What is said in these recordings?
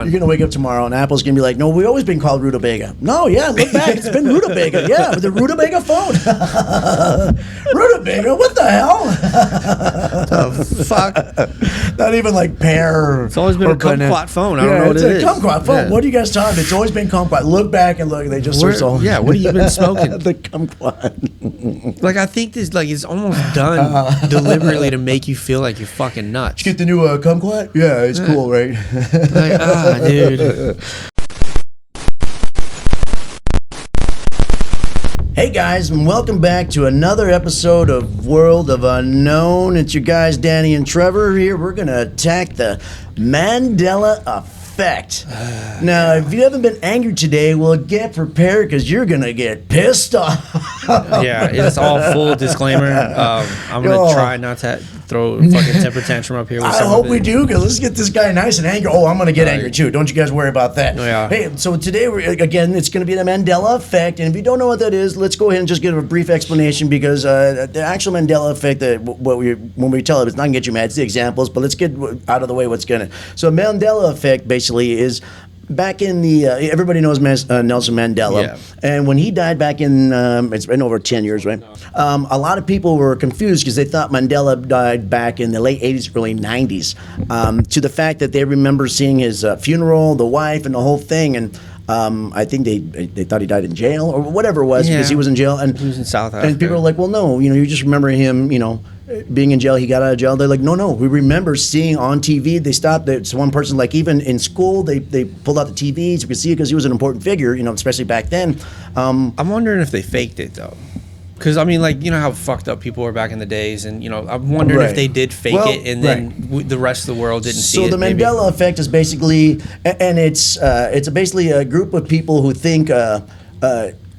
You're going to wake up tomorrow and Apple's going to be like, no, we've always been called Rutabaga. No, yeah, look back. It's been Rutabaga. Yeah, with the Rutabaga phone. Rutabaga, what the hell? The fuck? Not even like pear. It's always been a kumquat phone. I don't know what it is. It's a kumquat phone. Yeah. What are you guys talking about? It's always been kumquat. Look back and look. They just switched all. Yeah, what have you been smoking? The kumquat. Like, I think this, like, it's almost done deliberately to make you feel like you're fucking nuts. Did you get the new kumquat? Yeah, it's cool, right? Like, dude. Hey guys, and welcome back to another episode of World of Unknown. It's your guys Danny and Trevor here. We're going to attack the Mandela Effect. Now, if you haven't been angry today, well, get prepared because you're going to get pissed off. Yeah, it's all full disclaimer. I'm going to try not to throw a fucking temper tantrum up here. With I hope we do, because let's get this guy nice and angry. Oh, I'm going to get angry too. Don't you guys worry about that. Yeah. Hey, so today, again, it's going to be the Mandela Effect. And if you don't know what that is, let's go ahead and just give a brief explanation, because the actual Mandela Effect, when we tell it, it's not going to get you mad. It's the examples, but let's get out of the way what's going to. So Mandela Effect basically is back in the, everybody knows Nelson Mandela. Yeah. And when he died back in, it's been over 10 years, right? A lot of people were confused because they thought Mandela died back in the late 80s, early 90s, to the fact that they remember seeing his funeral, the wife, and the whole thing. And I think they thought he died in jail or whatever it was, because he was in jail. And he was in South Africa. And people were like, well, no, you just remember him, being in jail. He got out of jail. They're like, no, we remember seeing on TV. They stopped. It's one person, like even in school, they pulled out the TVs. You could see it because he was an important figure, especially back then. I'm wondering if they faked it though. Because, I mean, like, how fucked up people were back in the days. And, I'm wondering if they did fake it and then the rest of the world didn't see it. So the Mandela Effect is basically, and it's basically a group of people who think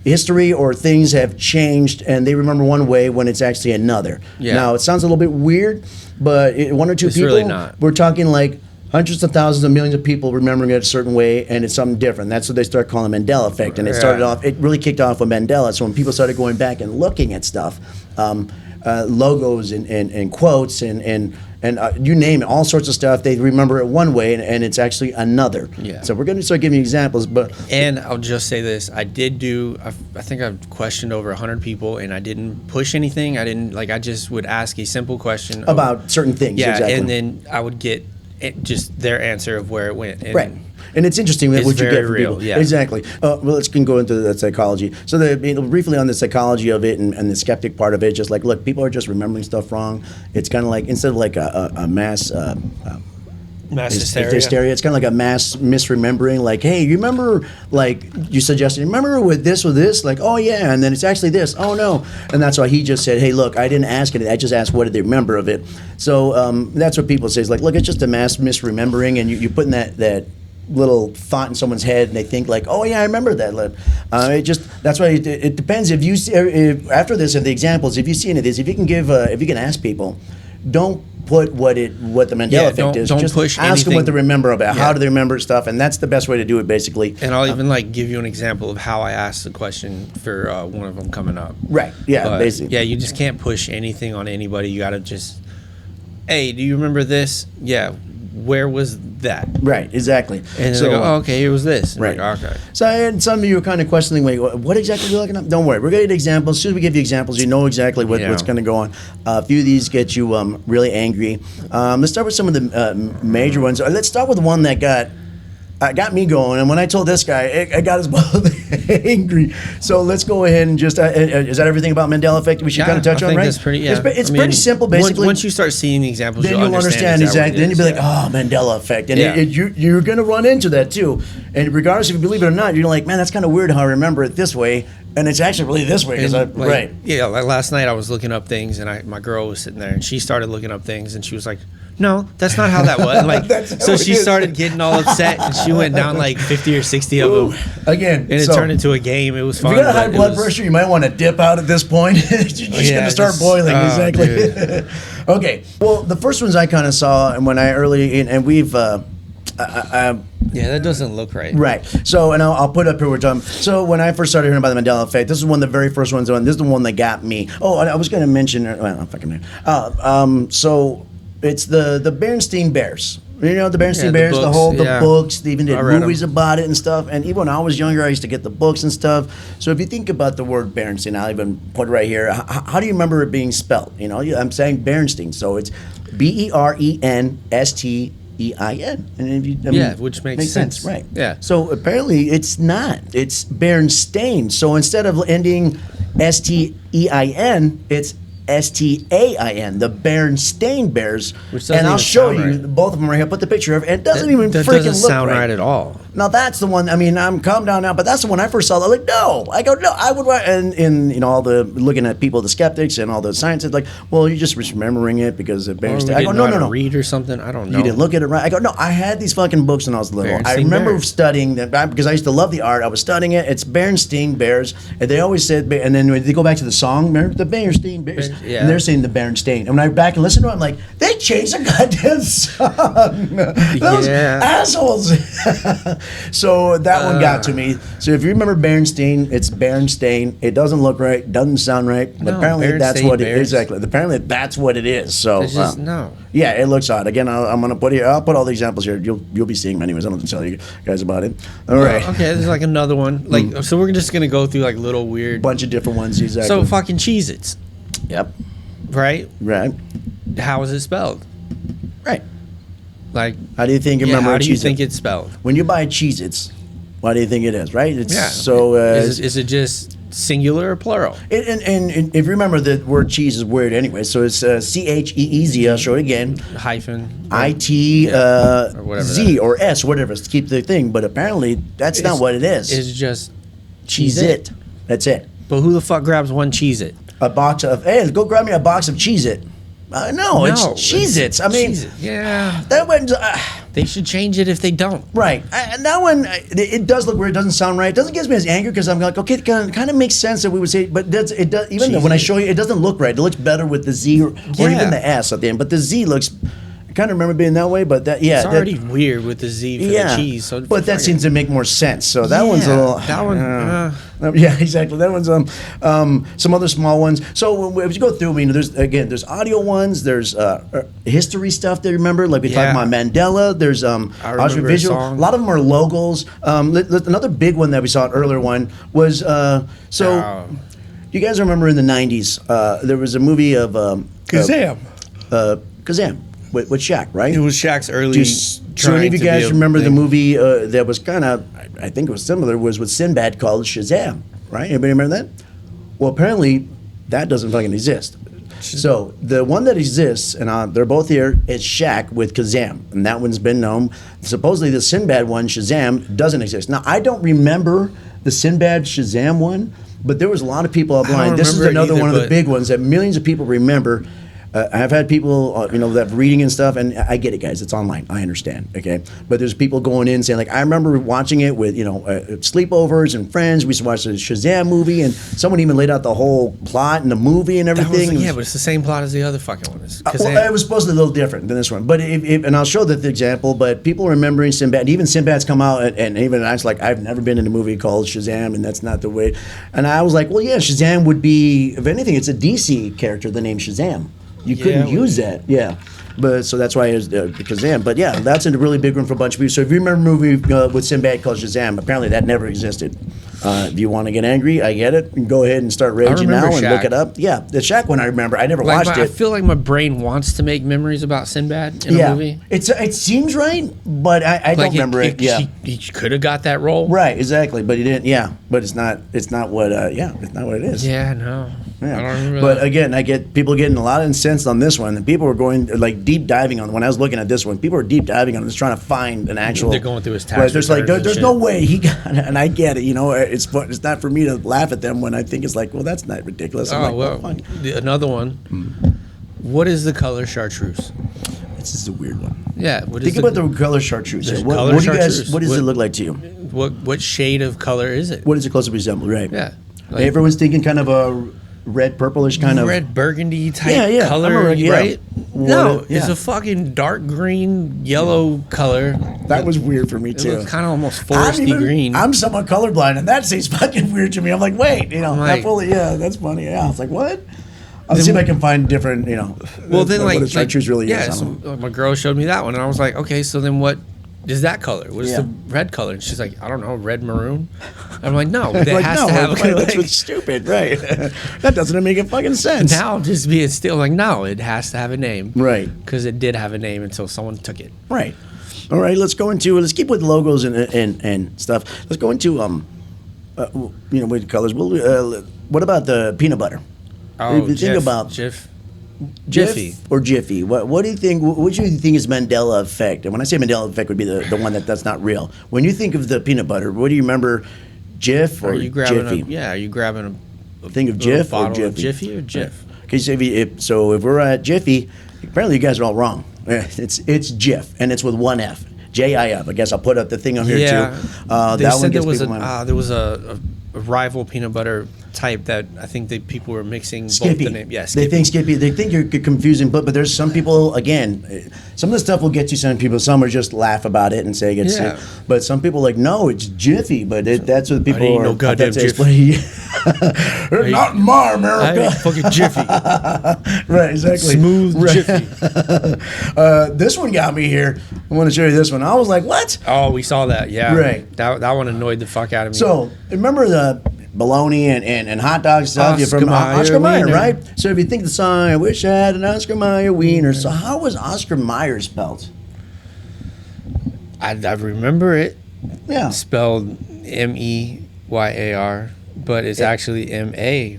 history or things have changed and they remember one way when it's actually another. Yeah. Now, it sounds a little bit weird, but one or two people, really not. We're talking like hundreds of thousands of millions of people remembering it a certain way, and it's something different. That's what they start calling Mandela Effect. And it really kicked off with Mandela. So when people started going back and looking at stuff, logos and quotes and you name it, all sorts of stuff, they remember it one way and it's actually another. Yeah. So we're going to start giving you examples. And I'll just say this. I think I've questioned over 100 people and I didn't push anything. I just would ask a simple question. About certain things. Yeah, exactly. And then I would get just their answer of where it went. And right. And it's interesting what you get from people. Yeah. Exactly. Well, let's go into the psychology. So briefly on the psychology of it and the skeptic part of it, just like, look, people are just remembering stuff wrong. It's kind of like, instead of like a mass hysteria. It's kind of like a mass misremembering. Like, hey, you remember, like you suggested, remember with this, like, oh yeah, and then it's actually this, oh no. And that's why he just said, hey, look, I didn't ask it. I just asked what did they remember of it. So that's what people say is like, look, it's just a mass misremembering, and you put in that little thought in someone's head and they think like, oh yeah, I remember that. That's why it depends. If you see, after this, of the examples, if you see any of this, if you can ask people, don't put what the Mandela Effect is. Don't just push ask anything. them what they remember about. How do they remember stuff, and that's the best way to do it, basically. And I'll even give you an example of how I asked the question for one of them coming up. Right. Yeah. Basically. Yeah. You just can't push anything on anybody. You got to just, hey, do you remember this? Yeah. Where was that? Right, exactly. And so, they go, oh, okay, it was this. And right. Like, okay. So, and some of you are kind of questioning, wait, what exactly are you looking up? Don't worry, we're going to get examples. As soon as we give you examples, you know exactly what's going to go on. A few of these get you really angry. Let's start with some of the major ones. Let's start with one that got me going, and when I told this guy, it got us both angry. So let's go ahead and just, is that everything about Mandela Effect we should kind of touch on, right? That's pretty, It's pretty simple, basically. Once you start seeing the examples, then you'll understand exactly. Then you'll be like, oh, Mandela Effect. And you're going to run into that too. And regardless if you believe it or not, you're like, man, that's kind of weird how I remember it this way. And it's actually really this way. Right. Yeah, like last night I was looking up things, and my girl was sitting there, and she started looking up things, and she was like, no, that's not how that was. So she started getting all upset, and she went down like 50 or 60 of them. Again. And it turned into a game. It was fun. If you got high blood pressure, you might want to dip out at this point. You're just going to start boiling. Exactly. Okay. Well, the first ones I kind of saw, and when and we've... yeah, that doesn't look right. Right. So, and I'll put up here. We're talking. So, when I first started hearing about the Mandela Effect, this is one of the very first ones. This is the one that got me. Oh, I was going to mention. Well, I'm fucking. So, it's the Berenstain Bears. You know, the Berenstain the Bears, books, the books, they even did I read movies 'em. about it and stuff. And even when I was younger, I used to get the books and stuff. So if you think about the word Berenstain, I'll even put it right here. How do you remember it being spelled? You know, I'm saying Berenstain. So it's Berenstein. And if you, which makes sense. Right. Yeah. So apparently it's not. It's Berenstain. So instead of ending Stein, it's Stain, the Berenstain Bears. Which doesn't and I'll even show sound you right. both of them right here. Put the picture of it. It doesn't even That freaking doesn't look sound right. right at all. Now that's the one. I mean, I'm calm down now, but that's the one I first saw. I'm like, no. I go, no. I would. And you know, all the looking at people, the skeptics, and all the scientists, like, well, you're just remembering it because of Or we Berenstain. I go, didn't know how to no. read or something. I don't know. You didn't look at it right. I go, no, I had these fucking books when I was little. I Berenstain remember Bears. studying them because I used to love the art. I was studying it. It's Berenstain Bears. And they always said, and then when they go back to the song, remember the Berenstain Bears? Yeah. And they're saying the Berenstain. And when I back and listen to it, I'm like, they changed the goddamn song. Those assholes. So that one got to me. So if you remember Berenstain, it's Berenstain. It doesn't look right, doesn't sound right. But No, apparently that's Berenstain what it Bears. exactly. Apparently that's what it is. So It's just, no. yeah, it looks odd. Again, I'm gonna put here. I'll put all the examples here. You'll be seeing them anyways. I don't have to tell you guys about it. All right, Okay, there's like another one. Like, so we're just gonna go through like little weird. bunch of different ones. Exactly. So fucking Cheez-Its, yep. right? Right. How is it spelled? Right. Like, How do you think? yeah, Remember how do you Cheez-It? think it's spelled? When you buy Cheez-Its, why do you think it is? Right. It's Yeah. so. Is it just singular or plural? And if you remember, the word cheese is weird anyway. So it's CHEEZ. I'll show it again. Hyphen. IT Or whatever Z that is. or S, whatever. To keep the thing, but apparently that's not what it is. It's just Cheez-It. That's it. But who the fuck grabs one Cheez-It? A box of go grab me a box of Cheez-It. No, it's Cheez-Its. I mean, Cheez-It. Yeah. that one's They should change it if they don't. right. And that one, it does look weird. It doesn't sound right. It doesn't get me as angry because I'm like, okay, it kind of makes sense that we would say, but it does. Even though when I show you, it doesn't look right. It looks better with the Z or even the S at the end. But the Z looks. I kind of remember being that way, but It's already weird with the Z for the cheese. So but that seems to make more sense. So that one's a little. That one. Yeah, exactly. That one's some other small ones. So if you go through, I mean, there's audio ones, there's history stuff. They remember, like we talked about Mandela. There's remember visual. a song. A lot of them are logos. Another big one that we saw, an earlier one was you guys remember in the '90s there was a movie of Kazam. Kazam with Shaq, right? It was Shaq's early. So any of you guys remember the movie that was kind of, I think it was similar, was with Sinbad called Shazam, right? Anybody remember that? Well, apparently that doesn't fucking exist. So the one that exists, and they're both here, is Shaq with Kazam, and that one's been known. Supposedly the Sinbad one, Shazam, doesn't exist. Now I don't remember the Sinbad Shazam one, but there was a lot of people online. This is another one of the big ones that millions of people remember. I've had people, that reading and stuff, and I get it, guys. It's online. I understand, okay? But there's people going in saying, like, I remember watching it with, sleepovers and friends. We used to watch the Shazam movie, and someone even laid out the whole plot and the movie and everything. But it's the same plot as the other fucking one. Well, it was supposed to be a little different than this one. But and I'll show the example, but people remembering Sinbad, even Sinbad's come out, and even I was like, I've never been in a movie called Shazam, and that's not the way. And I was like, well, yeah, Shazam would be, if anything, it's a DC character, the name Shazam. You couldn't use that, but so that's why it was Shazam. But yeah, that's a really big one for a bunch of people. So if you remember a movie with Sinbad called Shazam, apparently that never existed. If you want to get angry, I get it. You can go ahead and start raging now and look it up. Yeah, the Shaq one I remember. I never watched it. I feel like my brain wants to make memories about Sinbad in a movie. It seems right, but I don't remember it. He could have got that role. Right, exactly, but he didn't. Yeah, but it's not what. It's not what it is. Yeah, no. Yeah. I don't remember But that. again, I get people getting a lot of incensed on this one, and people were going like deep diving on. When I was looking at this one, people were deep diving on this, trying to find an actual. They're going through his tax Right, there's like returns and there's shit. no way he got it, and I get it. It's not for me to laugh at them when I think it's like, well, that's not ridiculous. I'm fine. Another one. What is the color chartreuse? This is a weird one. Yeah. Think about the color chartreuse. There's What color do you guys? chartreuse. What does it look like to you? What shade of color is it? What does it closely resemble? Right. Yeah. Everyone's thinking kind of a red purplish kind of red burgundy type I'm color, right? No, yeah. it's a fucking dark green, yellow color. That was weird for me It too. looks kind of almost foresty green. I'm somewhat colorblind, and that seems fucking weird to me. I'm like, wait, like- not fully. Yeah, that's funny. Yeah, I was like, what? I'll see if I can find different, Well, then what a chartreuse really yeah, is. so my girl showed me that one, and I was like, okay, so then what is that color? What is Yeah. the red color? And she's like, I don't know, red maroon. I'm like, no, that Like, has no, to have. that's what's stupid, right? That doesn't make a fucking sense. Now just being still like, no, it has to have a name, Right. Because it did have a name until someone took it. Right. All right, let's keep with logos and stuff. Let's go into with colors. What about the peanut butter? Oh, If you think about Jiffy. Jif or Jiffy, what do you think? What do you think is Mandela Effect? And when I say Mandela Effect, would be the one that's not real. When you think of the peanut butter, what do you remember? Jif or Are you grabbing Jiffy? are you grabbing a Think of little Jif or bottle of Jiffy? Jiffy or Jif? Okay, so if we're at Jiffy, apparently you guys are all wrong. It's Jif, and it's with one F. JIF. I guess I'll put up the thing on here Yeah, too. they That said one there gets was people mad. there was a rival peanut butter type that I think that people were mixing Skippy. both the name. Yeah, They Skippy. think Skippy. They think you're confusing, but there's some people. Again, some of the stuff will get you. Some people, some are just laugh about it and say it's. Yeah. But some people are like, no, it's Jiffy. But that's what people ain't are. no goddamn that's Jiffy. Not in my I America. ain't fucking Jiffy. Right, exactly. Smooth Right. Jiffy. This one got me here. I want to show you this one. I was like, what? Oh, we saw that. Yeah, Right. That one annoyed the fuck out of me. So remember the bologna and hot dog stuff Oscar from Mayer Oscar Mayer, wiener. right? So if you think the song, I wish I had an Oscar Mayer wiener. So how was Oscar Mayer spelled? I remember it Yeah. spelled MEYAR, but it's actually MAYAR.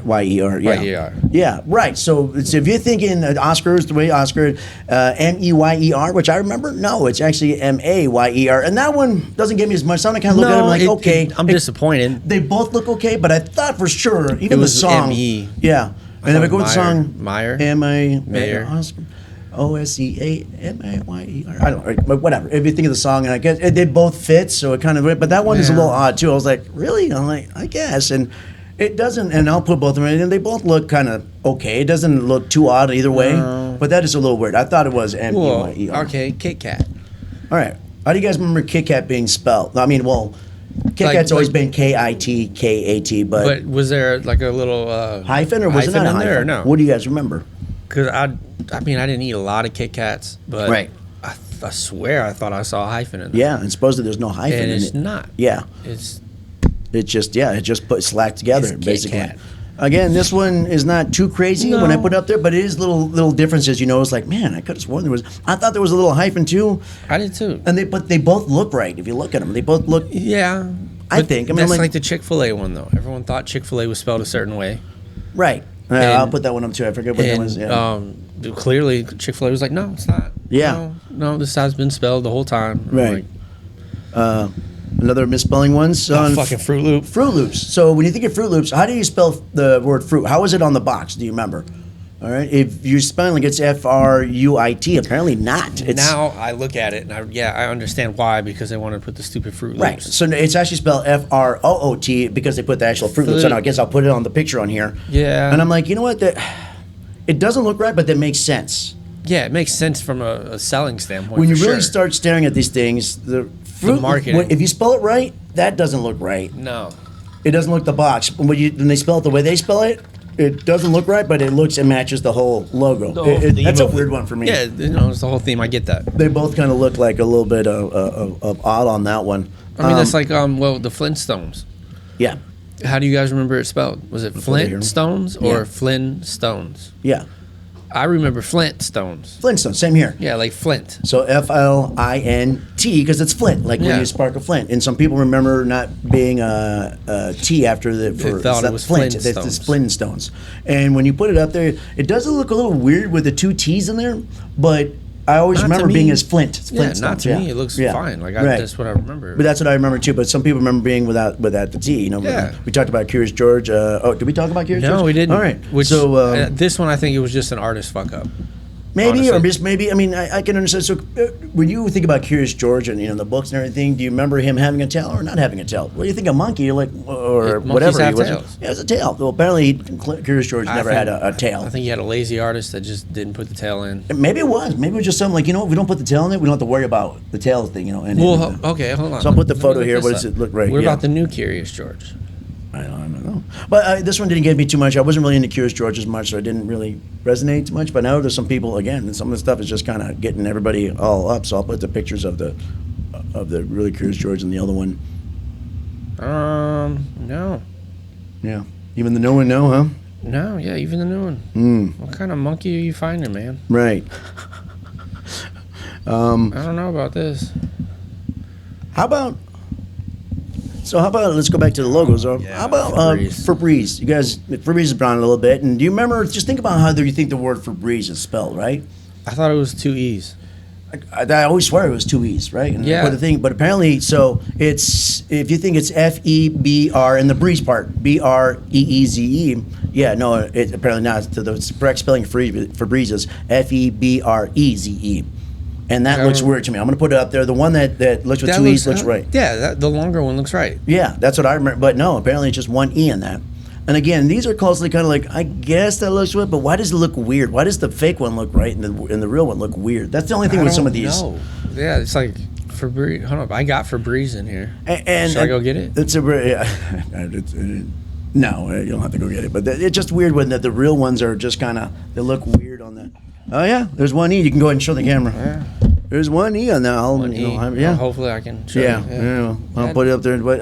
Y-E-R, yeah. Y-E-R. Yeah, right. So if you're thinking Oscar is the way Oscar, M-E-Y-E-R, which I remember, no, it's actually M-A-Y-E-R. And that one doesn't give me as much. So I kind of look at it like, okay. I'm disappointed. They both look okay, but I thought for sure, even was the song. M-E. Yeah. And if I go with the song. Meyer? M-A. Mayer. O-S-C-A-M-A-Y-E-R. I don't know, but whatever. If you think of the song, and I guess they both fit, so it kind of. But that one is a Yeah. little odd too. I was like, really? I'm like, I guess, and it doesn't. And I'll put both of them in, and they both look kind of okay. It doesn't look too odd either way. No. But that is a little weird. I thought it was Well, M-E-Y-E-R. okay, Kit Kat. All right. How do you guys remember Kit Kat being spelled? I mean, well, Kit Kat's always been K-I-T-K-A-T, But was there like a little hyphen or was it not a in hyphen? there or no? What do you guys remember? Because I mean, I didn't eat a lot of Kit Kats, but Right. I swear I thought I saw a hyphen in there. Yeah, and supposedly there's no hyphen And in it's it. not. Yeah. It's It just put slacked together, It's Kit basically. Kat. Again, this one is not too crazy when I put it up there, but it is little differences. It's like, man, I could have sworn there was. I thought there was a little hyphen too, I did too. and they both look right. If you look at them, they both look. Yeah. I But think. I mean, that's like- like the Chick-fil-A one though. Everyone thought Chick-fil-A was spelled a certain way. Right. I'll put that one up too. I forget what that was. And Yeah. clearly Chick-fil-A was like, no, it's not. Yeah. No, this has been spelled the whole time. I'm Right. Another misspelling ones Like, on fucking Fruit Loop. Fruit Loops. So when you think of Fruit Loops, how do you spell the word fruit? How is it on the box? Do you remember? All right. If you're spelling like it's F-R-U-I-T, apparently not. It's Now I look at it and I understand why, because they want to put the stupid Fruit Loops. right. So it's actually spelled F-R-O-O-T because they put the actual Fruit Loops on. I guess I'll put it on the picture on here. Yeah. And I'm like, you know what? It doesn't look right, but that makes sense. Yeah, it makes sense from a selling standpoint. When you for really sure. start staring at these things, the fruit marketing. if you spell it right, that doesn't look right. No. It doesn't look the box. When they spell it the way they spell it, it doesn't look right, but it matches the whole logo. The whole theme That's a of it. weird one for me. Yeah, it's the whole theme. I get that. They both kind of look like a little bit of odd on that one. I mean, that's like the Flintstones. Yeah, How do you guys remember it spelled? Was it put it here. Flintstones or Yeah. Flintstones? yeah. I remember Flintstones. Flintstone, same here. Yeah, like Flint. So F-L-I-N-T because it's Flint, like when Yeah. you spark a flint. And some people remember not being a T after thought it was Flint. It's Flintstones. And when you put it up there, it does look a little weird with the two T's in there, but I always Not to remember me. being as Flint. It's Yeah, Flintstones. not to me. It looks Yeah. fine. Like Right. that's what I remember. But that's what I remember too. But some people remember being without the T. Yeah. We talked about Curious George. Did we talk about Curious George? no, we didn't. All right. Which, So this one, I think it was just an artist fuck up. maybe, honestly. or just maybe. I mean, I can understand. So when you think about Curious George and the books and everything, do you remember him having a tail or not having a tail? Well, you think a monkey, you're like, or Monkeys whatever. have he was. tails. Yeah, it was a tail. Well, apparently, Curious George never had a tail. I think he had a lazy artist that just didn't put the tail in. Maybe it was. Maybe it was just something like, if we don't put the tail in it, we don't have to worry about the tail thing. And Well, okay, hold on. So I'll put the Let me photo look here. this What does up. it look right? What Yeah. about the new Curious George? I don't know. But this one didn't get me too much. I wasn't really into Curious George as much, so it didn't really resonate too much. But now there's some people, again, and some of the stuff is just kind of getting everybody all up. So I'll put the pictures of the really Curious George and the other one. No. Yeah. Even the new one, no, huh? No, yeah, even the new one. What kind of monkey are you finding, man? Right. I don't know about this. How about let's go back to the logos. Yeah, How about Febreze. Febreze? You guys, Febreze is brown a little bit. And do you remember, just think about how you think the word Febreze is spelled, right? I thought it was 2 E's. I always swear it was 2 E's, right? And Yeah. But apparently, so it's, if you think it's F-E-B-R in the breeze part, B-R-E-E-Z-E, yeah, no, it apparently not. The correct spelling for Febreze is F-E-B-R-E-Z-E. And that looks weird to me. I'm going to put it up there. The one that looks with 2 E's looks right. Yeah, the longer one looks right. Yeah, that's what I remember. But no, apparently it's just 1 E in that. And again, these are closely kind of like, I guess that looks weird, but why does it look weird? Why does the fake one look right and the real one look weird? That's the only thing with some of these. No. Yeah, it's like Febreze. Hold up, I got Febreze in here. And should I go get it? No, you don't have to go get it. But it's just weird when the real ones are just kind of, they look weird on the. Oh yeah, there's 1 E. You can go ahead and show the camera. Yeah. There's 1 E on that. Yeah. Yeah. Well, hopefully I can show Yeah. you. Yeah. I'll put it up there. But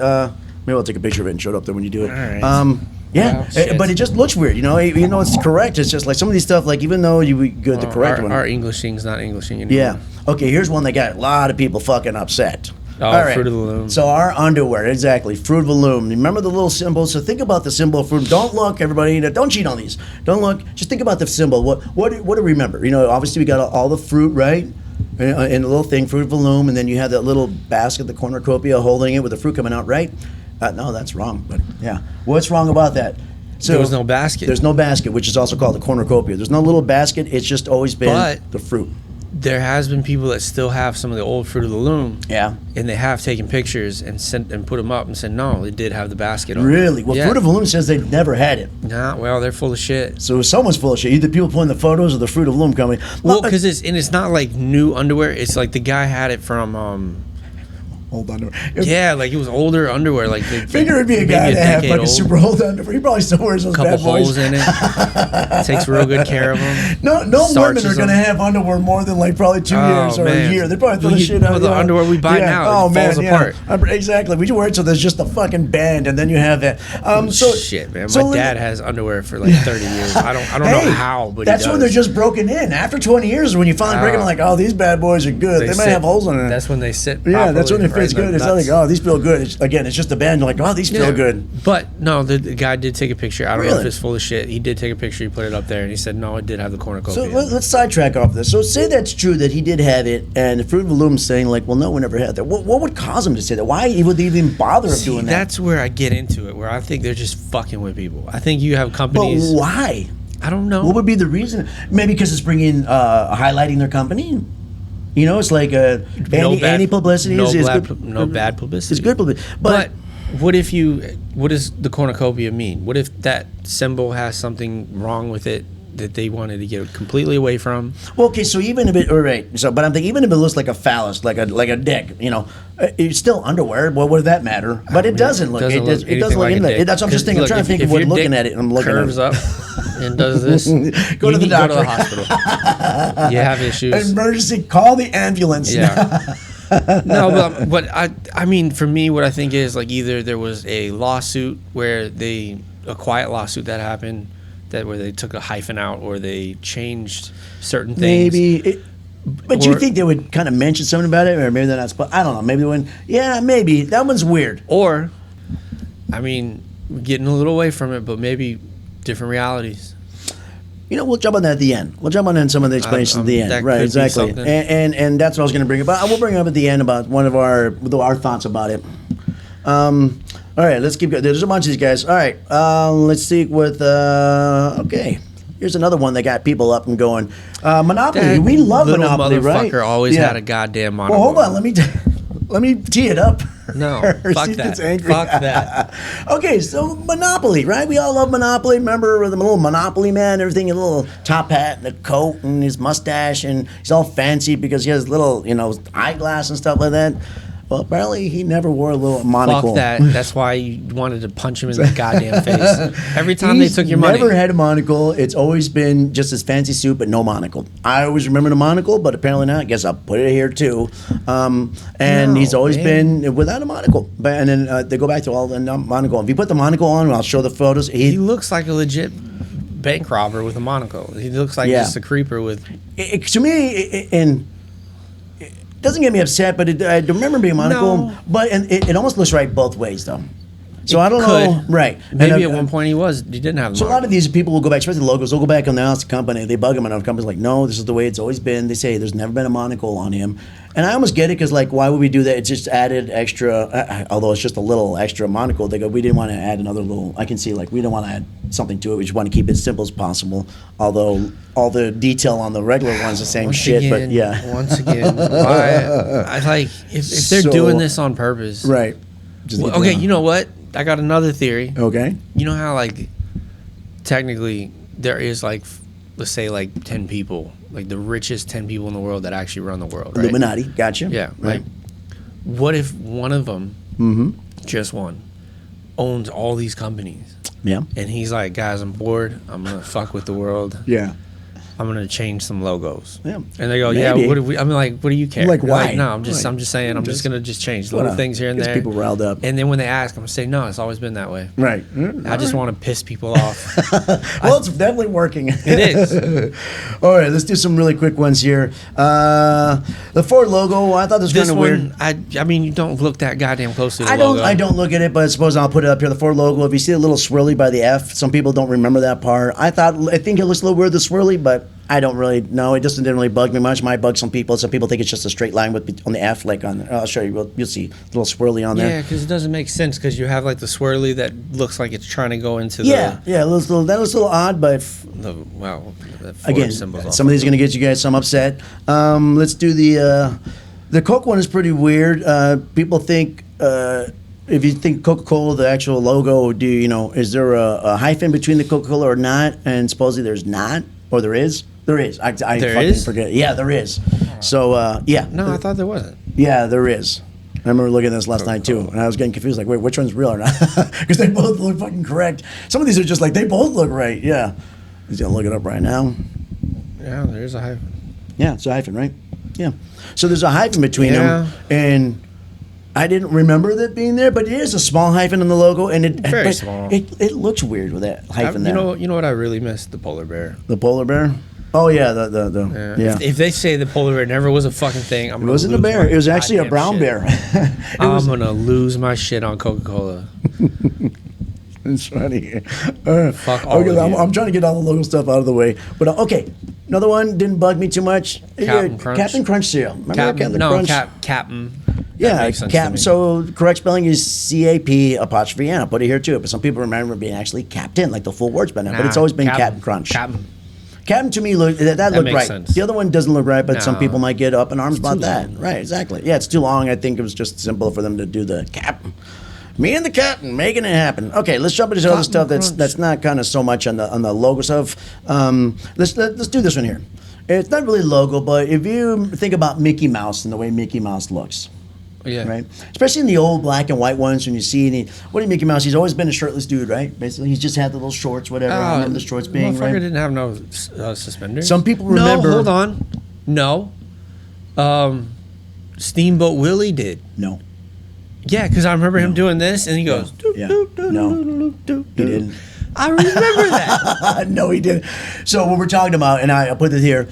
maybe I'll take a picture of it and show it up there when you do it. All right. Yeah, Wow, but it just looks weird, even though it's correct. It's just like some of these stuff, like even though you good the correct one. Our Englishing's not Englishing anymore. Yeah. Okay, here's one that got a lot of people fucking upset. Oh, All right. Fruit of the Loom. So our underwear, exactly, Fruit of the Loom. Remember the little symbol? So think about the symbol of fruit. Don't look, everybody. Don't cheat on these. Don't look. Just think about the symbol. What do we remember? Obviously we got all the fruit, right? And the little thing, Fruit of the Loom, and then you have that little basket, the cornucopia holding it with the fruit coming out, right? No, that's wrong. But yeah, what's wrong about that? So there was no basket. There's no basket, which is also called the cornucopia. There's no little basket. It's just always been the fruit. There has been people that still have some of the old Fruit of the Loom. Yeah. And they have taken pictures and put them up and said, no, it did have the basket on it. Really? Well, Yeah. Fruit of the Loom says they've never had it. Nah, well, they're full of shit. So someone's full of shit. Either people putting the photos or the Fruit of the Loom company. Well, because it's not like new underwear. It's like the guy had it from old underwear. yeah, like it was older underwear. Like Figure it'd be a guy that had fucking super old underwear. He probably still wears those couple bad boys. holes in it. Takes real good care of them. No women are going to them. have underwear more than like probably 2 years or man. a year. They probably throw the shit out. The underwear we buy now, it falls apart. Exactly. We wear it so there's just a fucking band, and then you have that. Shit, man. My dad has underwear for like 30 years. I don't know how, but that's he does. when they're just broken in. After 20 years, when you finally break them, like, oh, these bad boys are good. They might have holes in it. That's when they sit. Yeah, that's when it fits right in good. the It's not nuts. like, oh, these feel good. It's just a band. You're like, oh, these feel good. But no, the guy did take a picture. I don't know Really? if it's full of shit. He did take a picture. He put it up there, and he said, no, it did have the cornucopia. So let's sidetrack off this. So say that's true that he did have it, and the Fruit of the Loom saying like, well, no, we never had that. What would cause him to say that? Why would they even bother of doing that? That's where I get into it, where I think they're just fucking with people. I think you have companies. But why? I don't know. What would be the reason? Maybe because it's bringing highlighting their company. It's like anti-publicity. No bad publicity. It's good publicity. But what does the cornucopia mean? What if that symbol has something wrong with it that they wanted to get completely away from? Well, okay, so even if it, all right, so but I'm thinking even if it looks like a phallus, like a dick, it's still underwear. Well, what does that matter? But it doesn't look. It doesn't look. That's what I'm just thinking. I'm trying to think of what looking at it. And I'm looking at it. Curves up and does this. Go to the doctor. Go to the hospital. You have issues. Emergency. Call the ambulance. Yeah. No, but I mean, for me, what I think is like either there was a lawsuit where a quiet lawsuit that happened, where they took a hyphen out or they changed certain things. Maybe. But you think they would kind of mention something about it, or maybe they're not. I don't know. Maybe they wouldn't. Yeah, maybe that one's weird. Or, I mean, we're getting a little away from it, but maybe different realities. We'll jump on that at the end. We'll jump on some of the explanations at the end. Right, exactly. And that's what I was going to bring up. We'll bring it up at the end about one of our thoughts about it. All right, let's keep going. There's a bunch of these guys. All right, let's see with, okay. Here's another one that got people up and going. Monopoly. We love Monopoly, right? Motherfucker always had a goddamn monopoly. Well, hold on. Let me tee it up. No, fuck that. Angry. Fuck that. Okay, so Monopoly, right? We all love Monopoly. Remember the little Monopoly man, everything, a little top hat and a coat and his mustache, and he's all fancy because he has little, eyeglass and stuff like that. Well, apparently he never wore a little monocle. Fuck that. That's why you wanted to punch him in the goddamn face. Every time He's they took your money. never had a monocle. It's always been just his fancy suit, but no monocle. I always remember the monocle, but apparently not. I guess I'll put it here too. And he's always been without a monocle. But and then they go back to all the monocle. If you put the monocle on, I'll show the photos. He looks like a legit bank robber with a monocle. He looks like just a creeper with. To me, and it doesn't get me upset, but I remember being monocle. No. But and it almost looks right both ways though. So I don't know. Right. Maybe at one point he didn't have. So a lot of these people will go back, especially the logos. They'll go back on the company. They bug him, and the company's like, "No, this is the way it's always been." They say there's never been a monocle on him, and I almost get it because like, why would we do that? It's just added extra. Although it's just a little extra monocle. They go, we didn't want to add another little. I can see like we don't want to add something to it. We just want to keep it as simple as possible. Although all the detail on the regular one's the same shit. But yeah. Once again, I like if they're doing this on purpose, right? Well, okay, you know what? I got another theory. Okay. You know how like technically there is like let's say like 10 people, like the richest 10 people in the world that actually run the world, right? Illuminati, gotcha. Yeah, right. like what if one of them, just one, owns all these companies? Yeah. And he's like, guys, I'm bored. I'm gonna fuck with the world. Yeah. I'm gonna change some logos. Yeah. And they go, Maybe. yeah. What do we? I'm like, what do you care? Like, why? No, I'm just Right. saying. I'm just gonna change little things here and Gets there. people riled up. And then when they ask, I'm gonna say, no, it's always been that way. Right. I just want to piss people off. Well, it's definitely working. It is. All right, let's do some really quick ones here. The Ford logo, I thought this was kind of weird. I mean, you don't look that goddamn close to the logo. I don't look at it, but I suppose I'll put it up here. The Ford logo. If you see a little swirly by the F, some people don't remember that part. I think it looks a little weird, the swirly, but I don't really know. It just didn't really bug me much. Might bug some people. Some people think it's just a straight line on the F, like on. I'll show you. You'll see a little swirly on there. Yeah, because it doesn't make sense because you have like the swirly that looks like it's trying to go into that looks a little odd, but the Ford again, symbols some of these are going to get you guys some upset. Let's do the Coke one is pretty weird. People think. If you think Coca-Cola, the actual logo, is there a hyphen between the Coca-Cola or not? And supposedly there's not, or there is. There is. I fucking forget. Yeah, there is. So yeah. No, I thought there wasn't. Yeah, there is. I remember looking at this last night too, and I was getting confused. Like, wait, which one's real or not? Because they both look fucking correct. Some of these are just like they both look right. Yeah. He's gonna look it up right now. Yeah, there's a hyphen. Yeah, it's a hyphen, right? Yeah. So there's a hyphen between them, and I didn't remember that being there, but it is a small hyphen in the logo, and Very small. It looks weird with that hyphen there. You know what I really missed? The polar bear. The polar bear. Oh yeah, yeah. If they say the polar bear never was a fucking thing, It wasn't a bear. It was actually a brown bear. I'm gonna lose my shit on Coca-Cola. It's funny. Fuck all okay, of you. I'm trying to get all the logo stuff out of the way, but okay. Another one didn't bug me too much. Captain Crunch. Captain Crunch cereal. Remember Captain Crunch? Captain. Yeah, makes sense Cap. to me. So correct spelling is CAP''N. I'll put it here too. But some people remember being actually Captain, like the full word's been there. But it's always been Captain Crunch. Captain to me looked that looked makes right. sense. The other one doesn't look right, but some No. people might get up in arms about too that. long. Right, exactly. Yeah, it's too long. I think it was just simple for them to do the Captain. Me and the Captain making it happen. Okay, let's jump into some other stuff that's not kind of so much on the logo stuff. Let's do this one here. It's not really logo, but if you think about Mickey Mouse and the way Mickey Mouse looks. Yeah. Right. Especially in the old black and white ones, when you see what do Mickey Mouse? He's always been a shirtless dude, right? Basically, he's just had the little shorts, whatever. I remember the shorts being Motherfucker right. didn't have no suspenders. Some people remember. No, hold on. No. Steamboat Willie did. No. Yeah, because I remember him doing this, and he goes. Yeah. No. He didn't. I remember that. No, he didn't. So what we're talking about, and I put it here.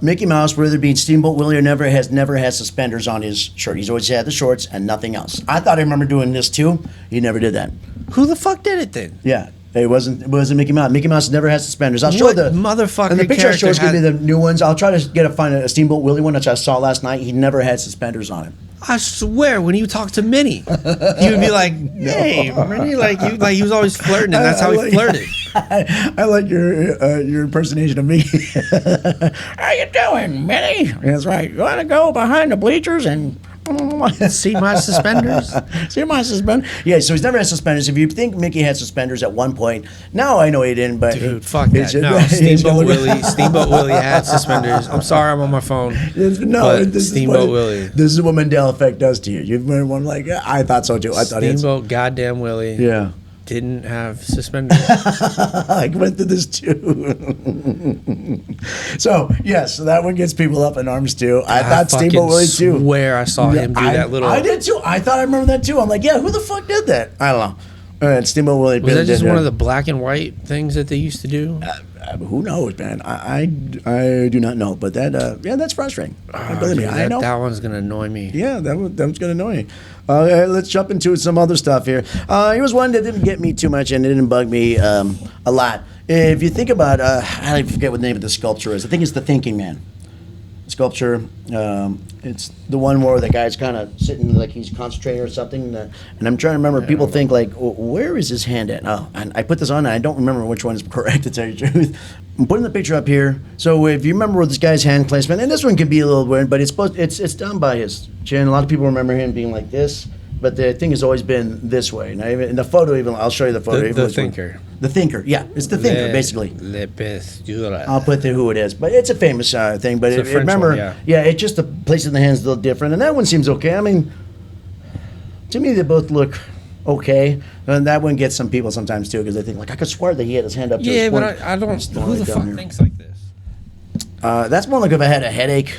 Mickey Mouse, whether it be Steamboat Willie or never had suspenders on his shirt. He's always had the shorts and nothing else. I thought I remember doing this too. He never did that. Who the fuck did it then? Yeah. It wasn't Mickey Mouse. Mickey Mouse never has suspenders. I'll show What the motherfucking and the picture I show is character gonna be the new ones. I'll try to find a Steamboat Willie one, which I saw last night. He never had suspenders on him. I swear, when you talk to Minnie, he would be like, "Hey, Minnie," like he was always flirting, and that's how he flirted. I like your impersonation of me. How you doing, Minnie? That's right. You want to go behind the bleachers and See my suspenders? See my suspenders? Yeah, so he's never had suspenders. If you think Mickey had suspenders at one point, now I know he didn't, but... Dude, fuck that. No, Steamboat Willie had suspenders. I'm sorry I'm on my phone. No, Steamboat Willie. This is what Mandela Effect does to you. You've been one like, I thought so too. I thought Steamboat goddamn Willie. Yeah. Didn't have suspenders. I went through this too. So yes, so that one gets people up in arms too. I thought Steamboat Willie too. I swear I saw him do that little. I did too. I thought I remember that too. I'm like, yeah, who the fuck did that? I don't know. And Steamboat Willie. Was that just one of the black and white things that they used to do? Who knows, man? I do not know, but that that's frustrating. Believe me, I know that one's gonna annoy me. Yeah, that one's gonna annoy you. Let's jump into some other stuff here. Here's one that didn't get me too much and it didn't bug me a lot. If you think about, I forget what the name of the sculpture is. I think it's the Thinking Man sculpture. It's the one where the guy's kind of sitting like he's concentrating or something. And I'm trying to remember. People think like, where is his hand at? Oh, and I put this on. And I don't remember which one is correct to tell you the truth. I'm putting the picture up here. So if you remember this guy's hand placement, and this one can be a little weird, but it's down by his chin. A lot of people remember him being like this. But the thing has always been this way. Now, even in the photo, I'll show you the photo. The Thinker. The Thinker, yeah, it's the Thinker, basically. I'll put who it is, but it's a famous thing. But remember, one, yeah, it's just the place in the hands is a little different, and that one seems okay. I mean, to me, they both look okay, and that one gets some people sometimes too because they think like I could swear that he had his hand up. To his but I don't. Who the fuck thinks like this? That's more like if I had a headache.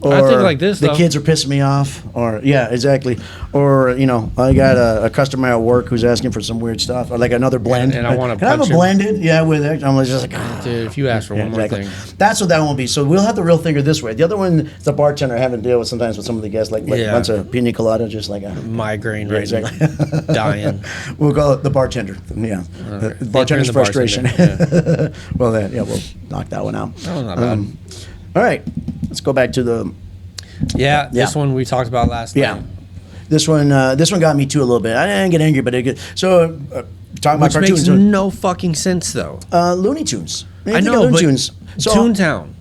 Or I think like this, the kids are pissing me off, or yeah, exactly. Or I got a customer at work who's asking for some weird stuff, or like another blend. And I want to. Can I have a blended? Yeah, with it. I'm just like, dude, if you ask for one more thing, that's what that won't be. So we'll have the real Thinker this way. The other one, the bartender having to deal with sometimes with some of the guests, like wants a pina colada, just like a migraine right now, dying. We'll call it the bartender. Yeah, the bartender's frustration. Yeah. Well, then, we'll knock that one out. That was not bad. All right, let's go back to the. Yeah, this one we talked about last night. Yeah, this one got me too a little bit. I didn't get angry, but it so talking about cartoons. Which makes no fucking sense though. Looney Tunes. I know, Looney but Tunes. So, Toontown.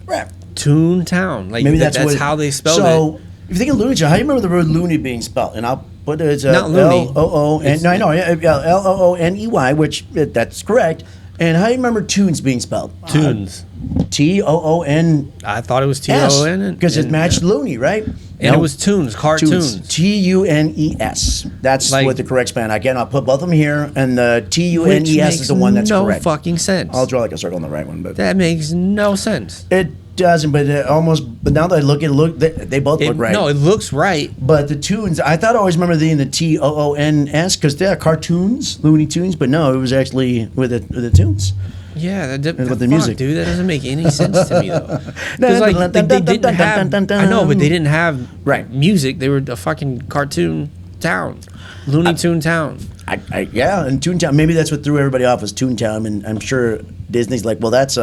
Right. Toontown. Like maybe that's how they spelled it. So if you think of Looney Tunes, how do you remember the word Looney being spelled? And I'll put it as not Looney. L-O-O-N-E-Y, which that's correct. And how do you remember Tunes being spelled? Tunes. T-O-O-N. I thought it was T-O-N. Because it matched Looney, right? And it was Tunes, cartoons. T-U-N-E-S. That's what the correct span. Again, I'll put both of them here, and the T-U-N-E-S is the one that's correct. No fucking sense. I'll draw like a circle on the right one, but that makes no sense. It doesn't, but But now that I look at it, they both look right. No, it looks right. But the Tunes, I thought I always remember the T-O-O-N-S because they're cartoons, Looney Tunes, but no, it was actually with the Tunes. Yeah, with the music, dude, that doesn't make any sense to me though. Because they didn't have. I know, but they didn't have music. They were a fucking cartoon town, Looney Tune town. And Toontown. Maybe that's what threw everybody off was Toontown, and I'm sure Disney's like, well, that's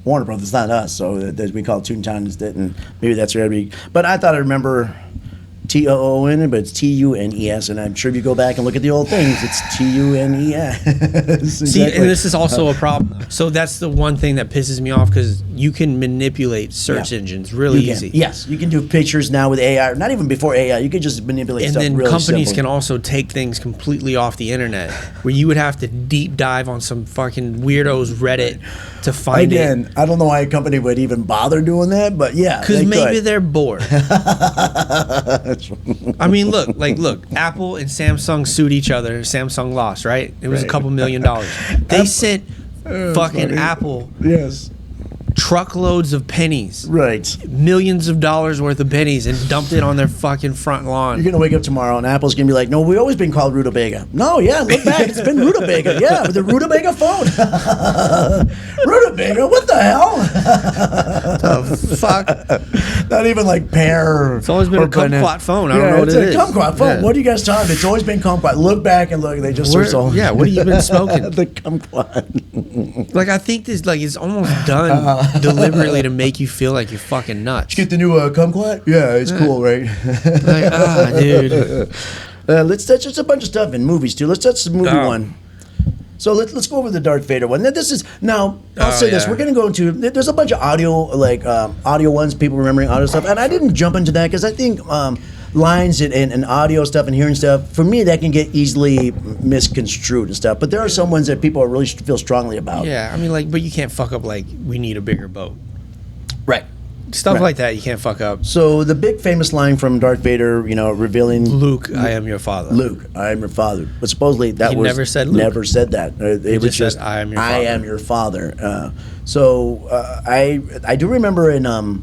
Warner Brothers, not us, so we call it Toontown instead, and maybe that's where everybody. But I thought I remember T-O-O-N, but it's T-U-N-E-S, and I'm sure if you go back and look at the old things, it's T-U-N-E-S. Exactly. See, and this is also a problem. So that's the one thing that pisses me off because you can manipulate search engines really easy. Yes, you can do pictures now with AI, not even before AI. You can just manipulate stuff really And then companies simple. can also take things completely off the internet where you would have to deep dive on some fucking weirdo's Reddit to find it. Again, I don't know why a company would even bother doing that, but yeah. Because maybe they're bored. I mean, look, Apple and Samsung sued each other. Samsung lost, right? It was a couple $1 million. They sent fucking Apple truckloads of pennies. Right. Millions of dollars worth of pennies and dumped it on their fucking front lawn. You're going to wake up tomorrow and Apple's going to be like, no, we've always been called Rutabaga. No, yeah, look back. It's been Rutabaga. Yeah, with the Rutabaga phone. Rutabaga, what the hell? The fuck? Not even like pear. It's always been a kumquat phone. I don't know what it is. It's a kumquat phone. Yeah. What are you guys talking about? It's always been kumquat. Look back and look. They just searched all. Yeah, what have you been smoking? The kumquat. Like, I think this, like, it's almost done deliberately to make you feel like you're fucking nuts. Did you get the new kumquat? Yeah, it's cool, right? Like, dude. Let's touch just a bunch of stuff in movies too. Let's touch the movie one. So let's go over the Darth Vader one. I'll say this: we're gonna go into. There's a bunch of audio ones, people remembering audio stuff, and I didn't jump into that because I think lines and audio stuff and hearing stuff, for me, that can get easily misconstrued and stuff. But there are some ones that people really feel strongly about. Yeah, I mean, like, but you can't fuck up like we need a bigger boat. Right. Stuff Right. like that you can't fuck up. So the big famous line from Darth Vader, revealing Luke, I am your father. Luke, I am your father. But supposedly that He was never said Luke. Never said that. It was just said, I am your I father. am your father. I do remember in the